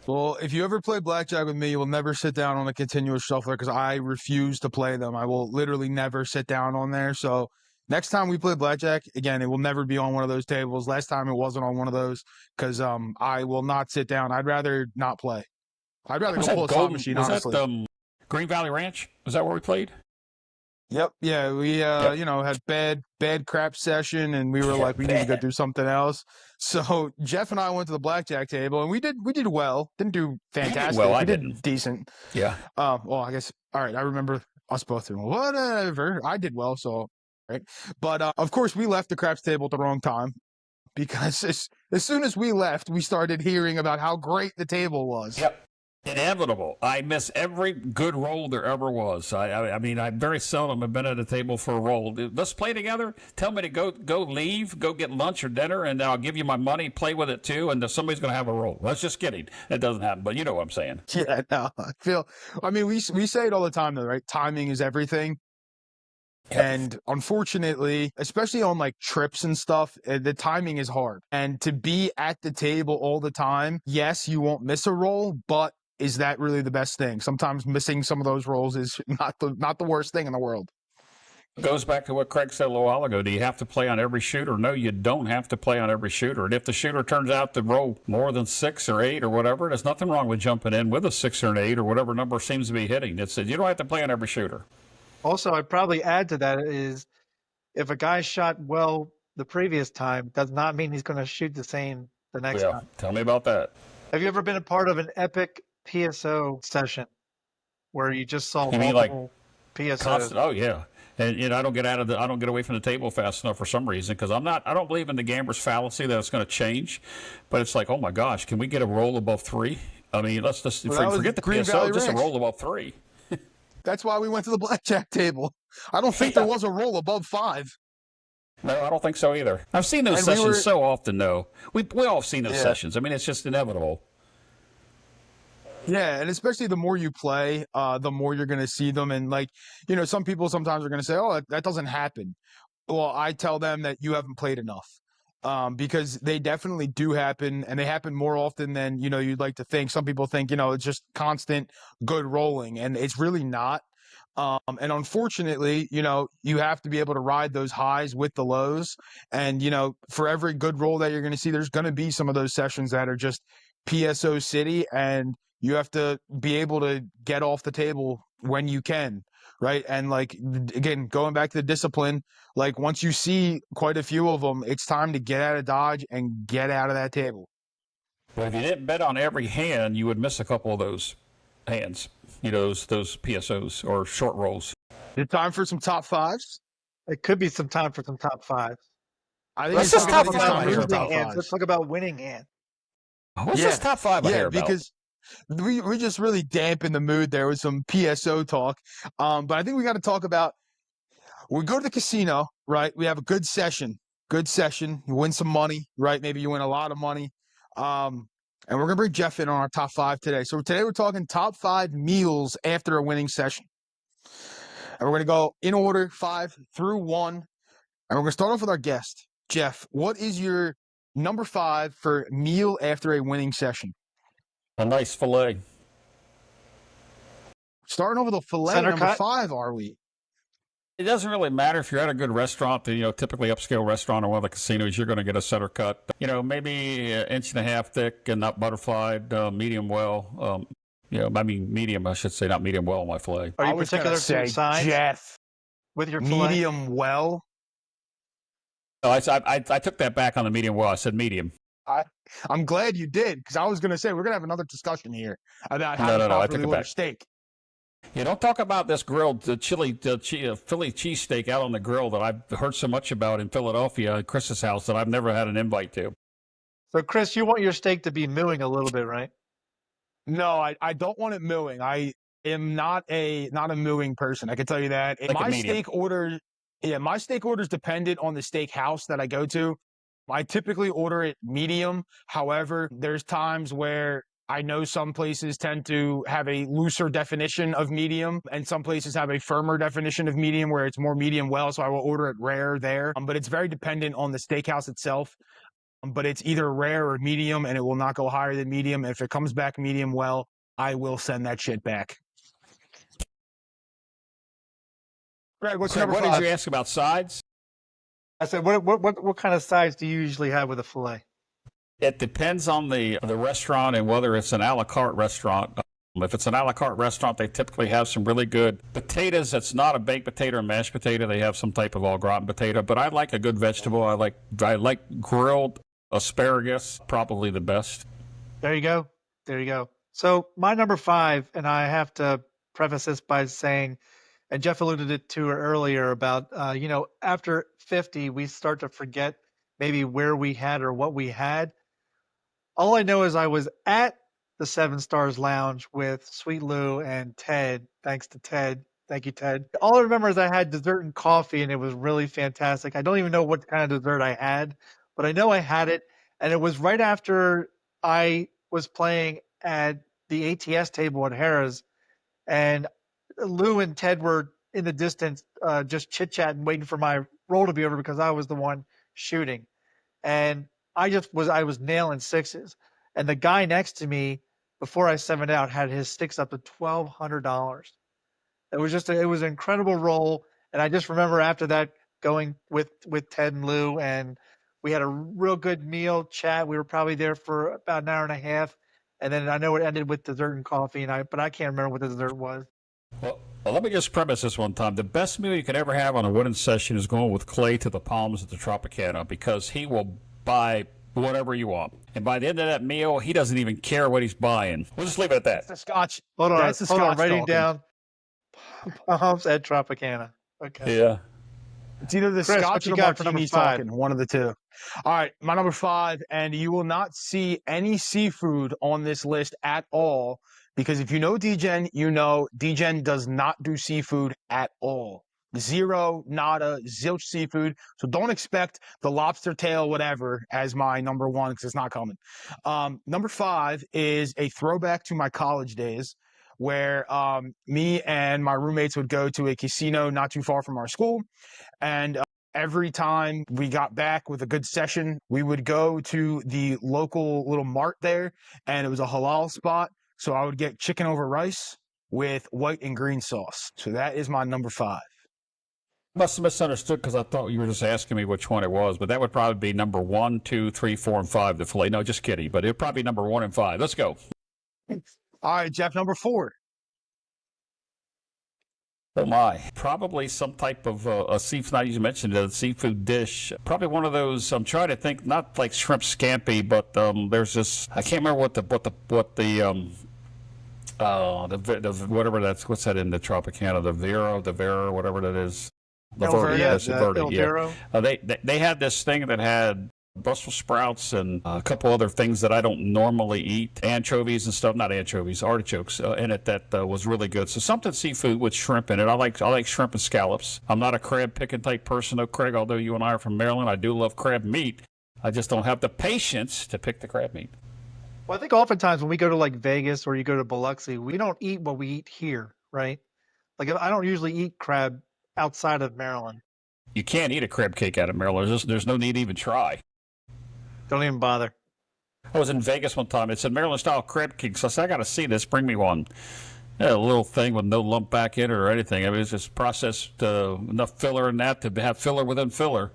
Well, if you ever play blackjack with me, you will never sit down on a continuous shuffler because I refuse to play them. I will literally never sit down on there. So next time we play blackjack, again, it will never be on one of those tables. Last time it wasn't on one of those because I will not sit down. I'd rather not play. I'd rather go pull a slot machine, honestly. Was that Green Valley Ranch? Was that where we played? Yep. Yeah, we had bad crap session, and we were like, we need to go do something else. So Jeff and I went to the blackjack table, and we did well. Didn't do fantastic. Well, we did decent. Yeah. Well, I guess. All right. I remember us both doing whatever. I did well, so right. But of course, we left the craps table at the wrong time because as soon as we left, we started hearing about how great the table was. Yep. Inevitable. I miss every good roll there ever was. I mean, I very seldom have been at a table for a roll. Let's play together. Tell me to go leave, go get lunch or dinner, and I'll give you my money. Play with it too, and somebody's going to have a roll. That's just kidding. That doesn't happen, but you know what I'm saying. Yeah, no, I mean, we say it all the time though, right? Timing is everything. Yep. And unfortunately, especially on like trips and stuff, the timing is hard. And to be at the table all the time, yes, you won't miss a roll, but is that really the best thing? Sometimes missing some of those rolls is not the worst thing in the world. Goes back to what Craig said a little while ago. Do you have to play on every shooter? No, you don't have to play on every shooter. And if the shooter turns out to roll more than 6 or 8 or whatever, there's nothing wrong with jumping in with a 6 or an 8 or whatever number seems to be hitting. You don't have to play on every shooter. Also, I'd probably add to that is if a guy shot well the previous time, does not mean he's going to shoot the same the next time. Tell me about that. Have you ever been a part of an epic PSO session where you just saw You mean like multiple PSOs? constant? Oh yeah. And I don't get away from the table fast enough for some reason because I don't believe in the gambler's fallacy that it's going to change, but it's like, oh my gosh, can we get a roll above 3? I mean, let's just forget the PSO, just a roll above 3. That's why we went to the blackjack table. I don't think there was a roll above 5. No, I don't think so either. I've seen those sessions so often, though. We all have seen those sessions. I mean, it's just inevitable. Yeah, and especially the more you play, the more you're going to see them. And like, some people sometimes are going to say, oh, that doesn't happen. Well, I tell them that you haven't played enough. Because they definitely do happen, and they happen more often than, you'd like to think. Some people think, it's just constant good rolling, and it's really not. And unfortunately, you have to be able to ride those highs with the lows. And, for every good roll that you're going to see, there's going to be some of those sessions that are just PSO city, and you have to be able to get off the table when you can. Right. And like, again, going back to the discipline, like once you see quite a few of them, it's time to get out of Dodge and get out of that table. But if you didn't bet on every hand, you would miss a couple of those hands, those PSOs or short rolls. Is it time for some top 5s? It could be some time for some top 5s. I think Let's just talk top about losing top hands. 5s. Let's talk about winning hands. What's this top 5 I hear about? Because we just really dampened the mood there with some PSO talk. But I think we got to talk about, we go to the casino, right? We have a good session. You win some money, right? Maybe you win a lot of money. And we're going to bring Jeff in on our top 5 today. So today we're talking top 5 meals after a winning session. And we're going to go in order 5 through 1. And we're going to start off with our guest. Jeff, what is your number 5 for meal after a winning session? A nice filet. Starting over the filet, Center number cut? 5, are we? It doesn't really matter if you're at a good restaurant, typically upscale restaurant or one of the casinos, you're going to get a center cut. Maybe an inch and a half thick and not butterflied, medium well. Medium, I should say, not medium well on my filet. Are you particular to your size Jeff, with your filet? medium well? No, I took that back on the medium well. I said medium. I'm glad you did, because I was going to say we're going to have another discussion here about how to properly order steak. Yeah, don't talk about this grilled Philly cheesesteak out on the grill that I've heard so much about in Philadelphia at Chris's house that I've never had an invite to. So, Chris, you want your steak to be mooing a little bit, right? No, I don't want it mooing. I am not a mooing person. I can tell you that. Like my steak order is dependent on the steak house that I go to. I typically order it medium. However, there's times where I know some places tend to have a looser definition of medium, and some places have a firmer definition of medium where it's more medium well, so I will order it rare there. But it's very dependent on the steakhouse itself. But it's either rare or medium, and it will not go higher than medium. If it comes back medium well, I will send that shit back. Greg, what's number 5? What did you ask about sides? I said, what kind of sides do you usually have with a filet? It depends on the restaurant and whether it's an a la carte restaurant. If it's an a la carte restaurant, they typically have some really good potatoes. That's not a baked potato or mashed potato. They have some type of au gratin potato. But I like a good vegetable. I like grilled asparagus, probably the best. There you go. So my number 5, and I have to preface this by saying, and Jeff alluded it to earlier about, after 50, we start to forget maybe where we had or what we had. All I know is I was at the Seven Stars Lounge with Sweet Lou and Ted. Thanks to Ted. Thank you, Ted. All I remember is I had dessert and coffee, and it was really fantastic. I don't even know what kind of dessert I had, but I know I had it, and it was right after I was playing at the ATS table at Harrah's, and Lou and Ted were in the distance, just chit chatting, waiting for my roll to be over because I was the one shooting. And I was nailing sixes. And the guy next to me, before I sevened out, had his sticks up to $1,200. It was an incredible roll. And I just remember after that going with Ted and Lou, and we had a real good meal chat. We were probably there for about an hour and a half. And then I know it ended with dessert and coffee, but I can't remember what the dessert was. Well, let me just premise this one time. The best meal you could ever have on a winning session is going with Clay to the Palms at the Tropicana, because he will buy whatever you want. And by the end of that meal, he doesn't even care what he's buying. We'll just leave it at that. The Scotch. Hold on, That's the hold on, Scotch writing talking. down Palms at Tropicana. Okay. Yeah. It's either the Chris, what Scotch you or the got for number martinis 5? talking, one of the two. All right, my number 5, and you will not see any seafood on this list at all, because if you know DGen, you know DGen does not do seafood at all. Zero, nada, zilch seafood. So don't expect the lobster tail, whatever, as my number 1, because it's not coming. Number 5 is a throwback to my college days, where me and my roommates would go to a casino not too far from our school. And every time we got back with a good session, we would go to the local little mart there, and it was a halal spot. So I would get chicken over rice with white and green sauce. So that is my number 5. Must have misunderstood, because I thought you were just asking me which one it was, but that would probably be number 1, 2, 3, 4, and 5, the filet. No, just kidding. But it'd probably be number 1 and 5. Let's go. All right, Jeff, number 4. Oh my! Probably some type of a seafood. Now you mentioned a seafood dish. Probably one of those. I'm trying to think. Not like shrimp scampi, but there's this. I can't remember what the whatever that's. What's that in the Tropicana? The Vera, whatever that is. El Verde, Verde, yes, the Verde, El yeah. Vero. They had this thing that had Brussels sprouts and a couple other things that I don't normally eat, anchovies and stuff, not anchovies, artichokes in it, that was really good. So something seafood with shrimp in it. I like shrimp and scallops. I'm not a crab picking type person though, Craig, although you and I are from Maryland. I do love crab meat. I just don't have the patience to pick the crab meat. Well, I think oftentimes when we go to like Vegas or you go to Biloxi, we don't eat what we eat here, right? Like I don't usually eat crab outside of Maryland. You can't eat a crab cake out of Maryland. There's no need to even try. Don't even bother. I was in Vegas one time. It said Maryland style crab cake. So I said, I got to see this. Bring me one. A little thing with no lump back in it or anything. I mean, it's just processed enough filler in that to have filler within filler.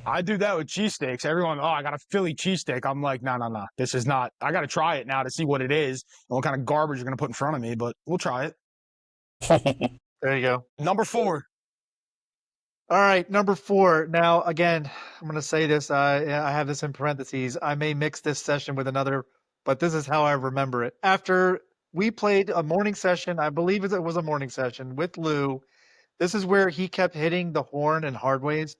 I do that with cheesesteaks. Everyone, I got a Philly cheesesteak. I'm like, no. This is not. I got to try it now to see what it is and what kind of garbage you're going to put in front of me, but we'll try it. There you go. Number 4. All right, number 4. Now, again, I'm going to say this. I have this in parentheses. I may mix this session with another, but this is how I remember it. After we played a morning session, I believe it was a morning session with Lou. This is where he kept hitting the horn in hard ways,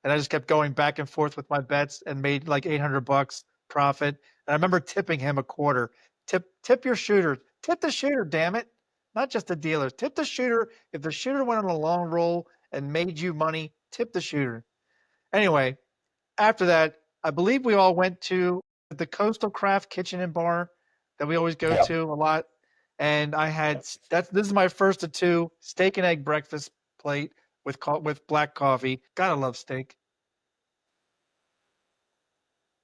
and I just kept going back and forth with my bets and made like $800 profit. And I remember tipping him a quarter. Tip your shooter. Tip the shooter, damn it. Not just the dealers. Tip the shooter. If the shooter went on a long roll and made you money, tip the shooter. Anyway, after that, I believe we all went to the Coastal Craft Kitchen and Bar that we always go to a lot. And I had this is my first of 2 steak and egg breakfast plate with black coffee. Gotta love steak.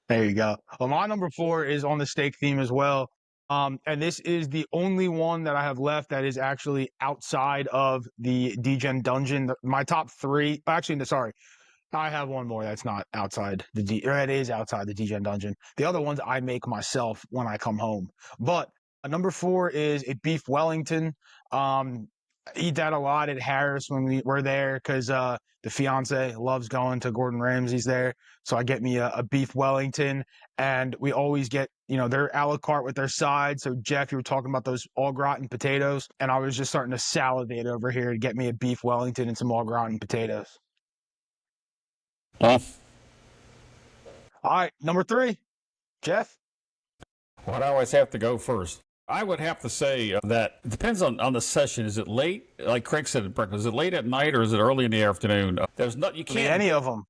There you go. Well, my number 4 is on the steak theme as well. And this is the only one that I have left that is actually outside of the DGen dungeon. My top 3, actually, sorry, I have one more that's not outside it is outside the DGen dungeon. The other ones I make myself when I come home. But number 4 is a beef Wellington. I eat that a lot at Harris when we're there, because the fiance loves going to Gordon Ramsay's there. So I get me a beef Wellington, and we always get, their a la carte with their sides. So Jeff, you were talking about those au gratin potatoes, and I was just starting to salivate over here to get me a beef Wellington and some au gratin potatoes. All right, number 3, Jeff. Well, I always have to go first. I would have to say that it depends on the session. Is it late, like Craig said at breakfast? Is it late at night or is it early in the afternoon? There's not. You I mean, can't. any of them.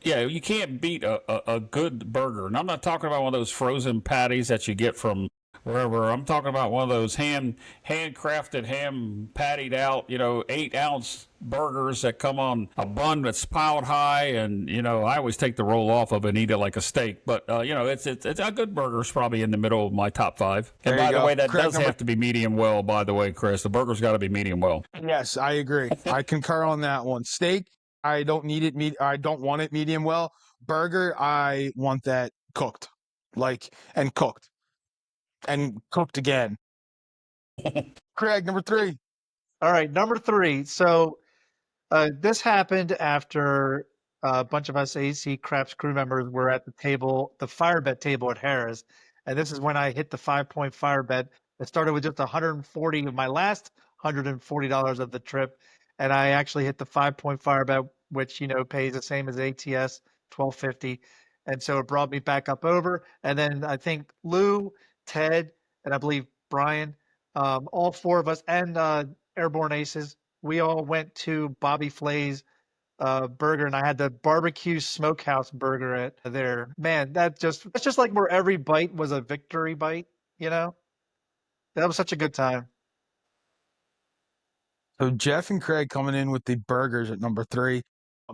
Yeah, you can't beat a good burger. And I'm not talking about one of those frozen patties that you get from wherever. I'm talking about one of those handcrafted, ham pattied out, 8-ounce burgers that come on a bun that's piled high. And, I always take the roll off of it and eat it like a steak. But, it's a good burger is probably in the middle of my top 5. And There you by the go. way, that Craig, does have to be medium well, by the way, Chris. The burger's got to be medium well. Yes, I agree. I concur on that one. Steak, I don't need it. I don't want it medium well. Burger, I want that cooked, and cooked again. Craig, number 3. All right, number 3. So this happened after a bunch of us AC Craps crew members were at the table, the fire bet table at Harris. And this is when I hit the 5-point fire bet. It started with just 140 of my last $140 of the trip. And I actually hit the 5-point fire bet, which, pays the same as ATS, $12.50. And so it brought me back up over. And then I think Lou, Ted, and I believe Brian, all 4 of us, and Airborne Aces, we all went to Bobby Flay's burger, and I had the barbecue smokehouse burger at there. Man, that's just like where every bite was a victory bite, That was such a good time. So Jeff and Craig coming in with the burgers at number 3.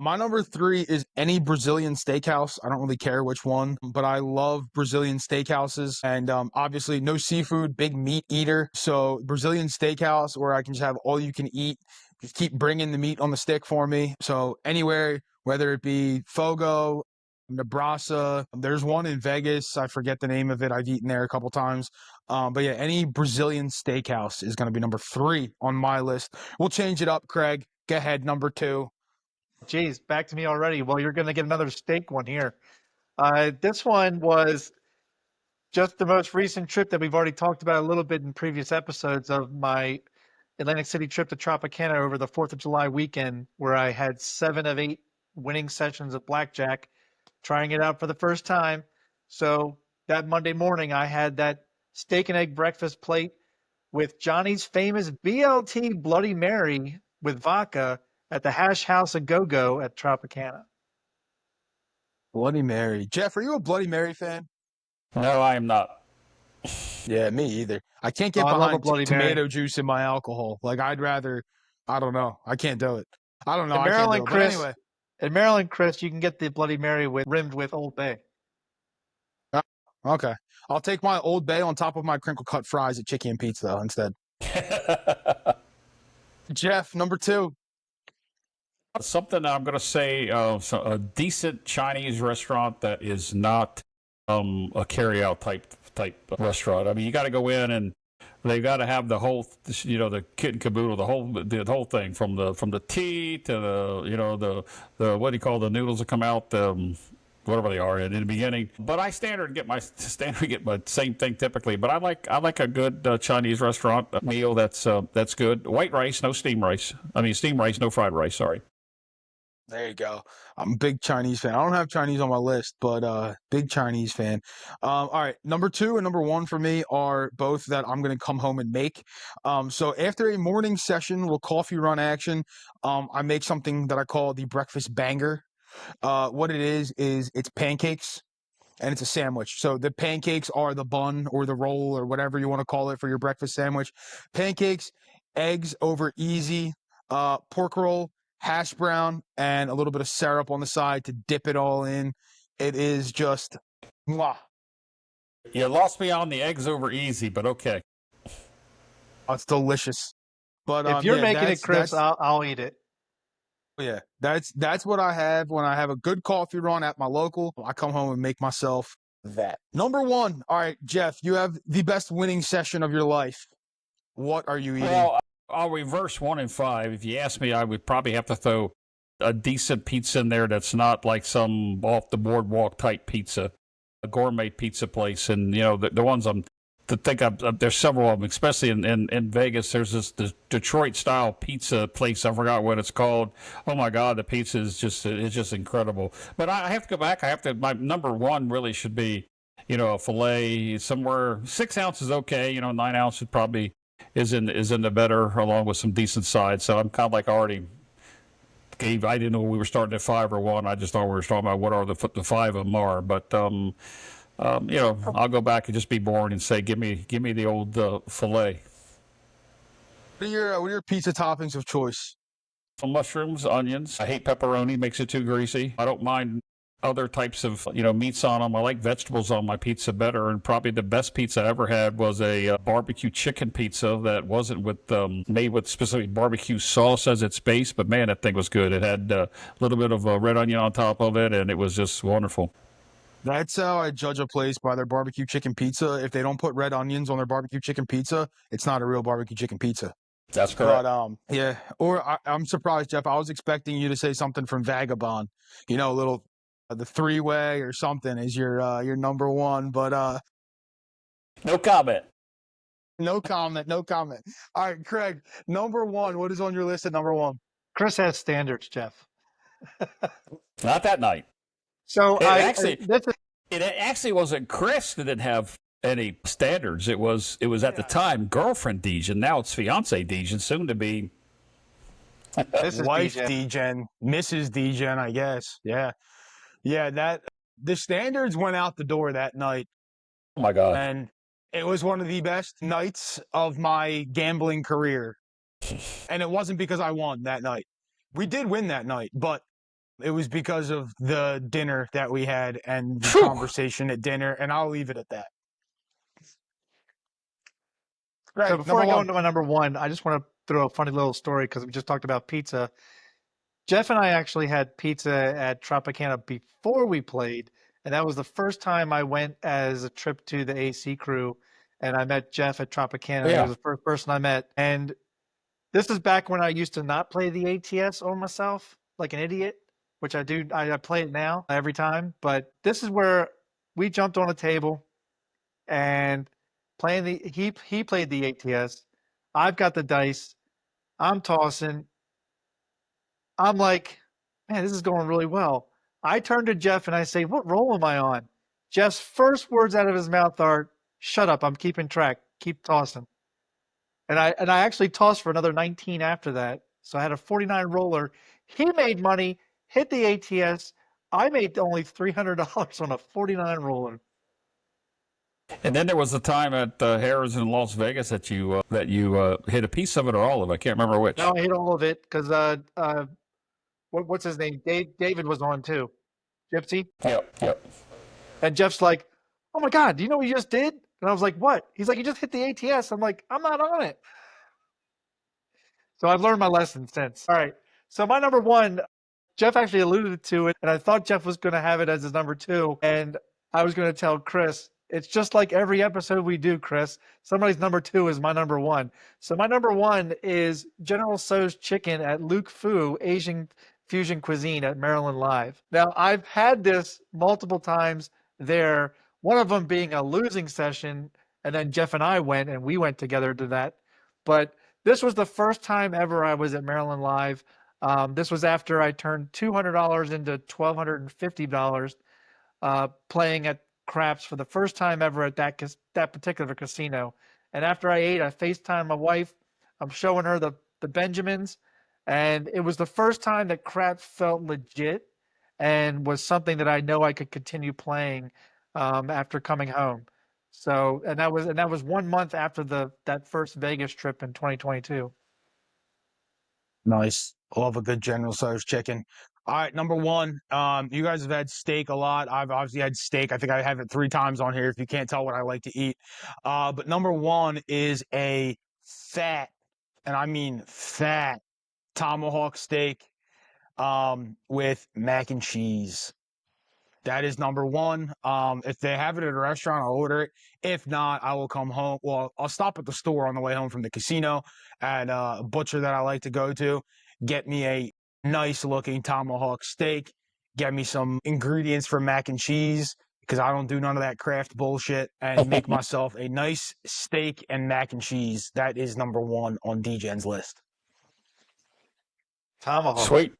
My number 3 is any Brazilian steakhouse. I don't really care which one, but I love Brazilian steakhouses. And obviously, no seafood, big meat eater. So Brazilian steakhouse where I can just have all you can eat. Just keep bringing the meat on the stick for me. So anywhere, whether it be Fogo, Nebraska, there's one in Vegas. I forget the name of it. I've eaten there a couple times. But yeah, any Brazilian steakhouse is going to be number 3 on my list. We'll change it up, Craig. Go ahead, number 2. Geez, back to me already. Well, you're going to get another steak one here. This one was just the most recent trip that we've already talked about a little bit in previous episodes of my Atlantic City trip to Tropicana over the 4th of July weekend, where I had 7 of 8 winning sessions of Blackjack, trying it out for the first time. So that Monday morning, I had that steak and egg breakfast plate with Johnny's famous BLT Bloody Mary with vodka at the Hash House a Go-Go at Tropicana. Bloody Mary. Jeff, are you a Bloody Mary fan? No, I am not. Yeah, me either. I can't get I love a behind Bloody tomato Mary. juice in my alcohol. I'd rather, I don't know. I can't do it. I don't know. In I can't do Maryland, it. But Chris, anyway. in Maryland, Chris, you can get the Bloody Mary rimmed with Old Bay. Okay. I'll take my Old Bay on top of my crinkle cut fries at Chicky and Pizza though, instead. Jeff, number 2. Something I'm going to say, a decent Chinese restaurant that is not a carry-out type restaurant. I mean, you got to go in and they got to have the whole, the kit and caboodle, the whole thing from the tea to the what do you call the noodles that come out, whatever they are in the beginning. But I get my same thing typically. But I like a good Chinese restaurant meal that's good. White rice, no steamed rice. I mean steamed rice, no fried rice. Sorry. There you go. I'm a big Chinese fan. I don't have Chinese on my list, but big Chinese fan. All right, number 2 and number 1 for me are both that I'm going to come home and make. So after a morning session, little coffee run action, I make something that I call the breakfast banger. What it is it's pancakes and it's a sandwich. So the pancakes are the bun or the roll or whatever you want to call it for your breakfast sandwich. Pancakes, eggs over easy, pork roll, hash brown, and a little bit of syrup on the side to dip it all in. It is just mwah. You lost me on the eggs over easy, but okay. It's delicious. But If you're yeah, making it, Chris, I'll eat it. Yeah, that's what I have when I have a good coffee run at my local. I come home and make myself that. Number 1. All right, Jeff, you have the best winning session of your life. What are you eating? Well, I'll reverse 1 and 5. If you ask me, I would probably have to throw a decent pizza in there that's not like some off the boardwalk type pizza, a gourmet pizza place. And the ones I'm to think of, there's several of them, especially in Vegas. There's this Detroit style pizza place. I forgot what it's called. Oh my God, the pizza is just incredible. But I have to go back. My number 1 really should be a fillet somewhere 6 ounces is okay. 9 ounces probably is in the better, along with some decent sides. So I'm kind of like already gave. I didn't know we were starting at 5 or 1. I just thought we were talking about what are the 5 of them are. But I'll go back and just be boring and say, give me the old fillet. What are your pizza toppings of choice? Some mushrooms, onions. I hate pepperoni; makes it too greasy. I don't mind other types of meats on them. I like vegetables on my pizza better. And probably the best pizza I ever had was a barbecue chicken pizza that wasn't made with specific barbecue sauce as its base. But man, that thing was good. It had a little bit of red onion on top of it, and it was just wonderful. That's how I judge a place, by their barbecue chicken pizza. If they don't put red onions on their barbecue chicken pizza, it's not a real barbecue chicken pizza. That's correct. But yeah. Or I'm surprised, Jeff. I was expecting you to say something from Vagabond, a little the 3-way or something is your number one. But No comment. no comment, no comment. All right, Craig, number one. What is on your list at number one? Chris has standards, Jeff. Not that night. So It actually wasn't Chris that didn't have any standards. It was at the time girlfriend Dejan. Now it's fiance Dejan, soon to be this is wife DJ. Degen, Mrs. Degen, I guess. Yeah. That the standards went out the door that night. Oh my God. And it was one of the best nights of my gambling career. And it wasn't because I won that night. We did win that night, but it was because of the dinner that we had and the conversation at dinner, and I'll leave it at that. Right, so before I go into my number one, I just want to throw a funny little story because we just talked about pizza. Jeff and I actually had pizza at Tropicana before we played, and that was the first time I went as a trip to the AC crew, and I met Jeff at Tropicana. Yeah. He was the first person I met, and this is back when I used to not play the ATS on myself like an idiot, which I do. I play it now every time, but this is where we jumped on a table and playing he played the ATS. I've got the dice. I'm tossing. I'm like, man, this is going really well. I turn to Jeff and I say, what roll am I on? Jeff's first words out of his mouth are, shut up, I'm keeping track. Keep tossing. And I actually tossed for another 19 after that. So I had a 49 roller. He made money, hit the ATS. I made only $300 on a 49 roller. And then there was the time at Harrah's in Las Vegas that you hit a piece of it or all of it. I can't remember which. No, I hit all of it because what's his name? David was on too. Gypsy. Yep. And Jeff's like, "Oh my God, do you know what you just did?" And I was like, "What?" He's like, "You just hit the ATS." I'm like, "I'm not on it." So I've learned my lesson since. All right. So my number one, Jeff actually alluded to it, and I thought Jeff was going to have it as his number two, and I was going to tell Chris. It's just like every episode we do, Chris. Somebody's number two is my number one. So my number one is General Tso's chicken at Luke Fu Asian Fusion Cuisine at Maryland Live. Now, I've had this multiple times there, one of them being a losing session, and then Jeff and I went, and we went together to that. But this was the first time ever I was at Maryland Live. This was after I turned $200 into $1,250 playing at craps for the first time ever at that particular casino. And after I ate, I FaceTimed my wife. I'm showing her the Benjamins, and it was the first time that craps felt legit and was something that I know I could continue playing after coming home. So, and that was 1 month after that first Vegas trip in 2022. Nice. Love a good General Tso's chicken. All right, number one. You guys have had steak a lot. I've obviously had steak. I think I have it 3 times on here if you can't tell what I like to eat. But number one is a fat, and I mean fat, tomahawk steak with mac and cheese. That is number one. If they have it at a restaurant, I'll order it. If not, I will come home. Well, I'll stop at the store on the way home from the casino at a butcher that I like to go to. Get me a nice looking tomahawk steak. Get me some ingredients for mac and cheese because I don't do none of that craft bullshit, and make myself a nice steak and mac and cheese. That is number one on DJ's list. Tomahawk. Sweet.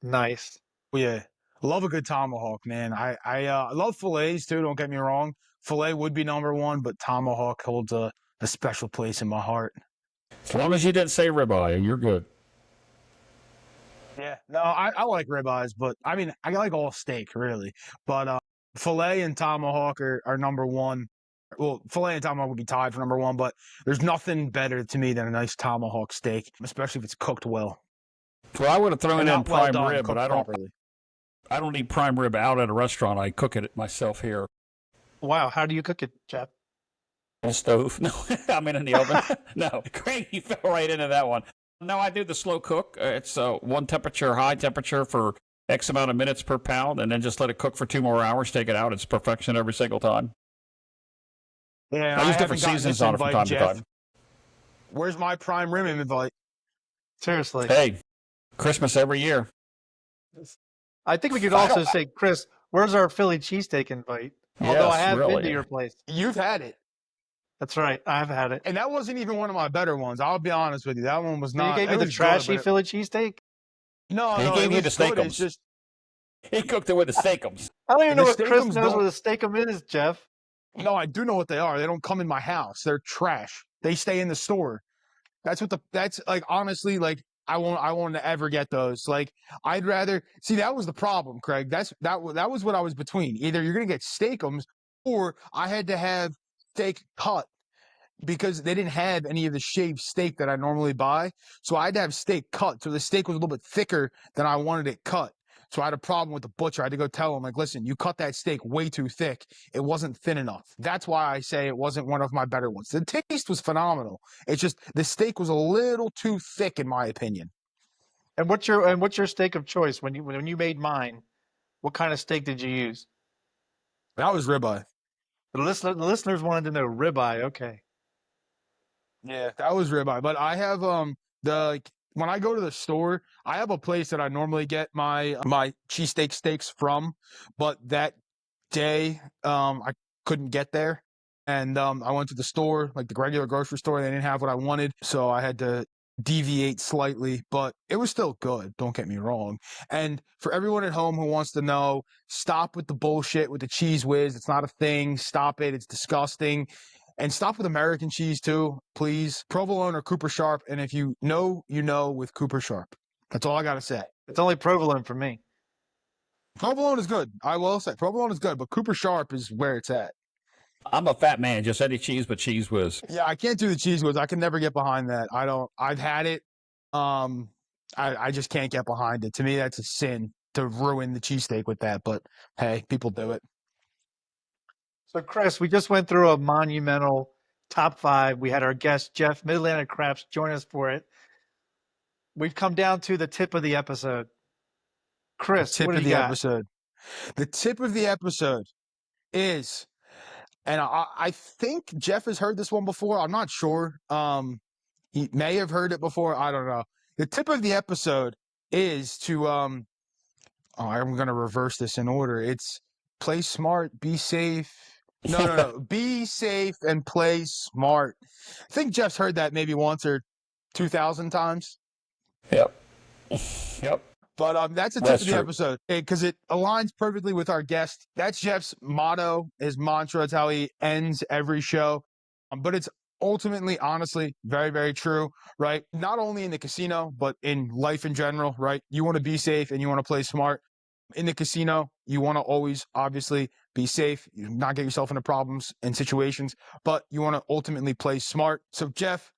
Nice. Yeah. Love a good tomahawk, man. I love fillets too, don't get me wrong. filet would be number one, but tomahawk holds a special place in my heart. As long as you didn't say ribeye, you're good. Yeah, no, I like ribeyes, but I mean, I like all steak really, but filet and tomahawk are number one. Well, filet and tomahawk would be tied for number one, but there's nothing better to me than a nice tomahawk steak, especially if it's cooked well. Well, I would have thrown And in not well prime done, rib, but cooked I don't. properly. I don't eat prime rib out at a restaurant. I cook it myself here. Wow, how do you cook it, Jeff? On the stove? No, I mean in the oven. No, Craig, you fell right into that one. No, I do the slow cook. It's one temperature, high temperature for X amount of minutes per pound, and then just let it cook for 2 more hours. Take it out. It's perfection every single time. Yeah, I use different seasons on it from time to time. Where's my prime rib invite? Seriously. Hey, Christmas every year. I think we could also say, Chris, where's our Philly cheesesteak invite? Although I have been to your place. You've had it. That's right. I've had it. And that wasn't even one of my better ones. I'll be honest with you. That one was not. You gave me the trashy Philly cheesesteak? No, he gave you the steakums. Just... He cooked it with the steakums. I don't even know what Chris knows what a steakum is, Jeff. No, I do know what they are. They don't come in my house. They're trash. They stay in the store. That's like, honestly, like, I won't ever get those. Like, I'd rather see. That was the problem, Craig. That was what I was between. Either you're gonna get steakums, or I had to have steak cut because they didn't have any of the shaved steak that I normally buy. So I had to have steak cut. So the steak was a little bit thicker than I wanted it cut. So I had a problem with the butcher. I had to go tell him, like, listen, you cut that steak way too thick. It wasn't thin enough. That's why I say it wasn't one of my better ones. The taste was phenomenal. It's just the steak was a little too thick, in my opinion. And what's your steak of choice when you made mine? What kind of steak did you use? That was ribeye. The listeners wanted to know ribeye. Okay. Yeah, that was ribeye. But I have when I go to the store, I have a place that I normally get my cheesesteak steaks from, but that day I couldn't get there. And I went to the store, like the regular grocery store. They didn't have what I wanted, so I had to deviate slightly, but it was still good. Don't get me wrong. And for everyone at home who wants to know, stop with the bullshit with the cheese whiz. It's not a thing. Stop it. It's disgusting. And stop with American cheese too, please. Provolone or Cooper Sharp. And if you know, you know with Cooper Sharp. That's all I got to say. It's only provolone for me. Provolone is good. I will say provolone is good, but Cooper Sharp is where it's at. I'm a fat man. Just any cheese but cheese whiz. Yeah, I can't do the cheese whiz. I can never get behind that. I've had it. I just can't get behind it. To me, that's a sin to ruin the cheesesteak with that. But hey, people do it. So, Chris, we just went through a monumental top 5. We had our guest, Jeff, Mid-Atlantic Craps, join us for it. We've come down to the tip of the episode. Chris, what do you got? Episode. The tip of the episode is, and I think Jeff has heard this one before. I'm not sure. He may have heard it before. I don't know. The tip of the episode is to, I'm going to reverse this in order. It's play smart, be safe. No. Be safe and play smart. I think Jeff's heard that maybe once or 2,000 times. Yep. But that's the tip of the episode because it aligns perfectly with our guest. That's Jeff's motto, his mantra. It's how he ends every show. But it's ultimately, honestly, very, very true, right? Not only in the casino, but in life in general, right? You want to be safe and you want to play smart. In the casino, you want to always, obviously, be safe, not get yourself into problems and situations, but you want to ultimately play smart. So, Jeff,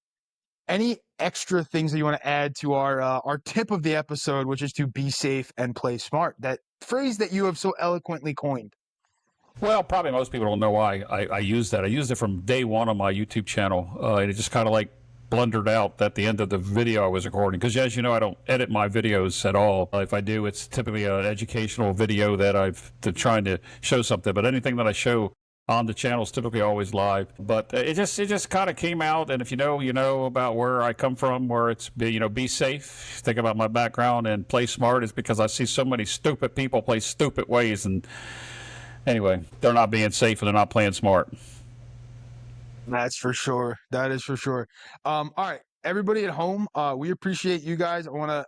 any extra things that you want to add to our tip of the episode, which is to be safe and play smart, that phrase that you have so eloquently coined? Well, probably most people don't know why I use that. I used it from day one on my YouTube channel, and it just kind of like blundered out at the end of the video I was recording. Because as you know, I don't edit my videos at all. If I do, it's typically an educational video that I've trying to show something. But anything that I show on the channel is typically always live. But it just kind of came out. And if you know about where I come from, where it's be safe, think about my background, and play smart is because I see so many stupid people play stupid ways. And anyway, they're not being safe and they're not playing smart. That's for sure. That is for sure. All right, everybody at home, we appreciate you guys. I want to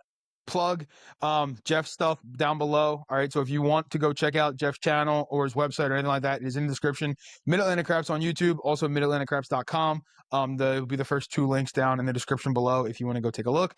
plug Jeff's stuff down below. All right. So if you want to go check out Jeff's channel or his website or anything like that, it is in the description. Mid-Atlantic Craps on YouTube, also midatlanticcraps.com. Will be the first 2 links down in the description below if you want to go take a look.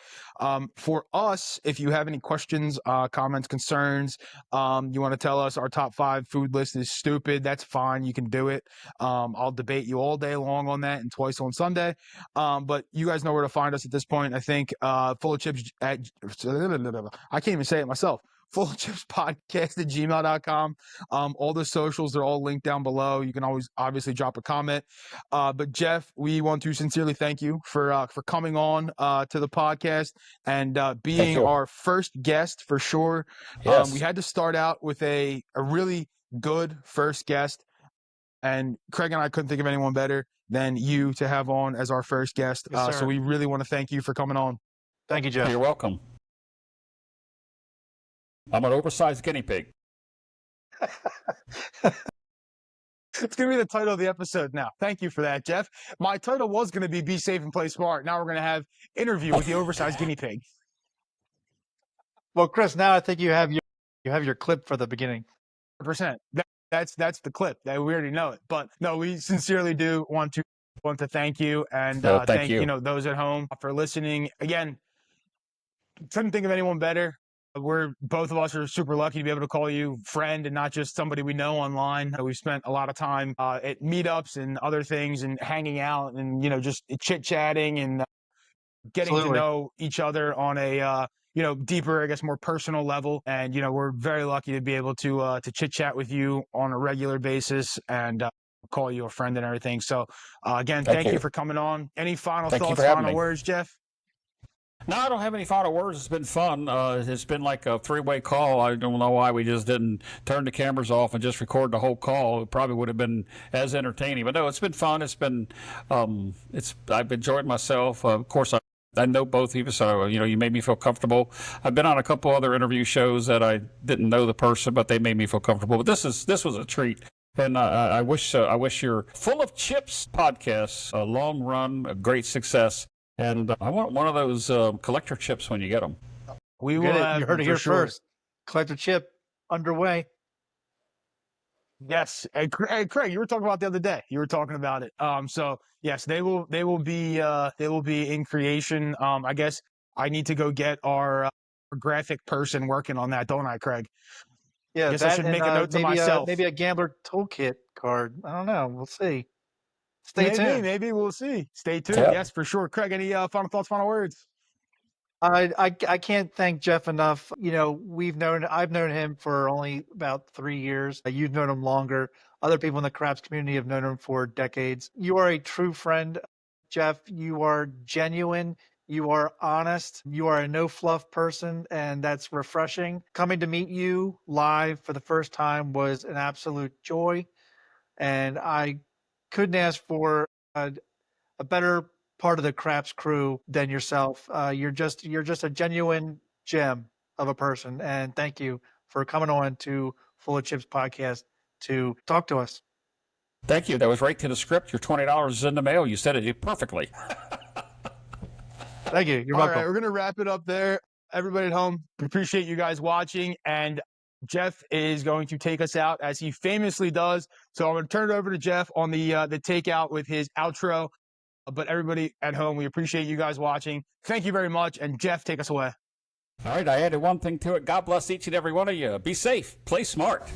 For us, if you have any questions, comments, concerns, you want to tell us our top 5 food list is stupid, that's fine. You can do it. I'll debate you all day long on that and twice on Sunday. But you guys know where to find us at this point. I think Full of Chips at I can't even say it myself. FullofChipsPodcast@gmail.com. All the socials, they're all linked down below. You can always obviously drop a comment. But Jeff, we want to sincerely thank you for coming on to the podcast and being our first guest for sure. Yes. We had to start out with a really good first guest, and Craig and I couldn't think of anyone better than you to have on as our first guest. Yes, so we really want to thank you for coming on. Thank you, Jeff. You're welcome. I'm an oversized guinea pig. It's going to be the title of the episode now. Thank you for that, Jeff. My title was going to be Safe and Play Smart. Now we're going to have interview with the oversized guinea pig. Well, Chris, now I think you have your clip for the beginning. 100%. That's the clip. We already know it. But no, we sincerely do want to thank you and thank you those at home for listening. Again, couldn't think of anyone better. Both of us are super lucky to be able to call you friend and not just somebody we know online. We've spent a lot of time at meetups and other things and hanging out and, just chit-chatting and getting Absolutely. to know each other on a, deeper, I guess, more personal level. And, we're very lucky to be able to chit-chat with you on a regular basis and call you a friend and everything. So, again, thank you for coming on. Any final thoughts, final words, Jeff? No, I don't have any final words. It's been fun. It's been like a 3-way call. I don't know why we just didn't turn the cameras off and just record the whole call. It probably would have been as entertaining. But no, it's been fun. It's been, I've enjoyed myself. Of course, I know both of you, so you made me feel comfortable. I've been on a couple other interview shows that I didn't know the person, but they made me feel comfortable. But this was a treat. And I wish your Full of Chips podcast a long run, a great success. And I want one of those collector chips when you get them. We will. You heard it here first. Collector chip underway. Yes, and Craig, you were talking about the other day. You were talking about it. So yes, they will be in creation. I guess I need to go get our graphic person working on that, don't I, Craig? Yeah, I guess I should make a note to myself. Maybe a gambler toolkit card. I don't know. We'll see. Stay tuned. Maybe we'll see. Stay tuned. Yeah. Yes, for sure. Craig, any final thoughts, final words? I can't thank Jeff enough. I've known him for only about 3 years. You've known him longer. Other people in the craps community have known him for decades. You are a true friend, Jeff. You are genuine. You are honest. You are a no fluff person, and that's refreshing. Coming to meet you live for the first time was an absolute joy, and I couldn't ask for a better part of the craps crew than yourself. You're just a genuine gem of a person, and thank you for coming on to Full of Chips podcast to talk to us. Thank you. That was right to the script. Your $20 is in the mail. You said it perfectly. Thank you. You're welcome. welcome. All right, we're gonna wrap it up there. Everybody at home, appreciate you guys watching, and Jeff is going to take us out as he famously does. So I'm going to turn it over to Jeff on the takeout with his outro. But everybody at home, we appreciate you guys watching. Thank you very much. And Jeff, take us away. All right, I added one thing to it. God bless each and every one of you. Be safe. Play smart.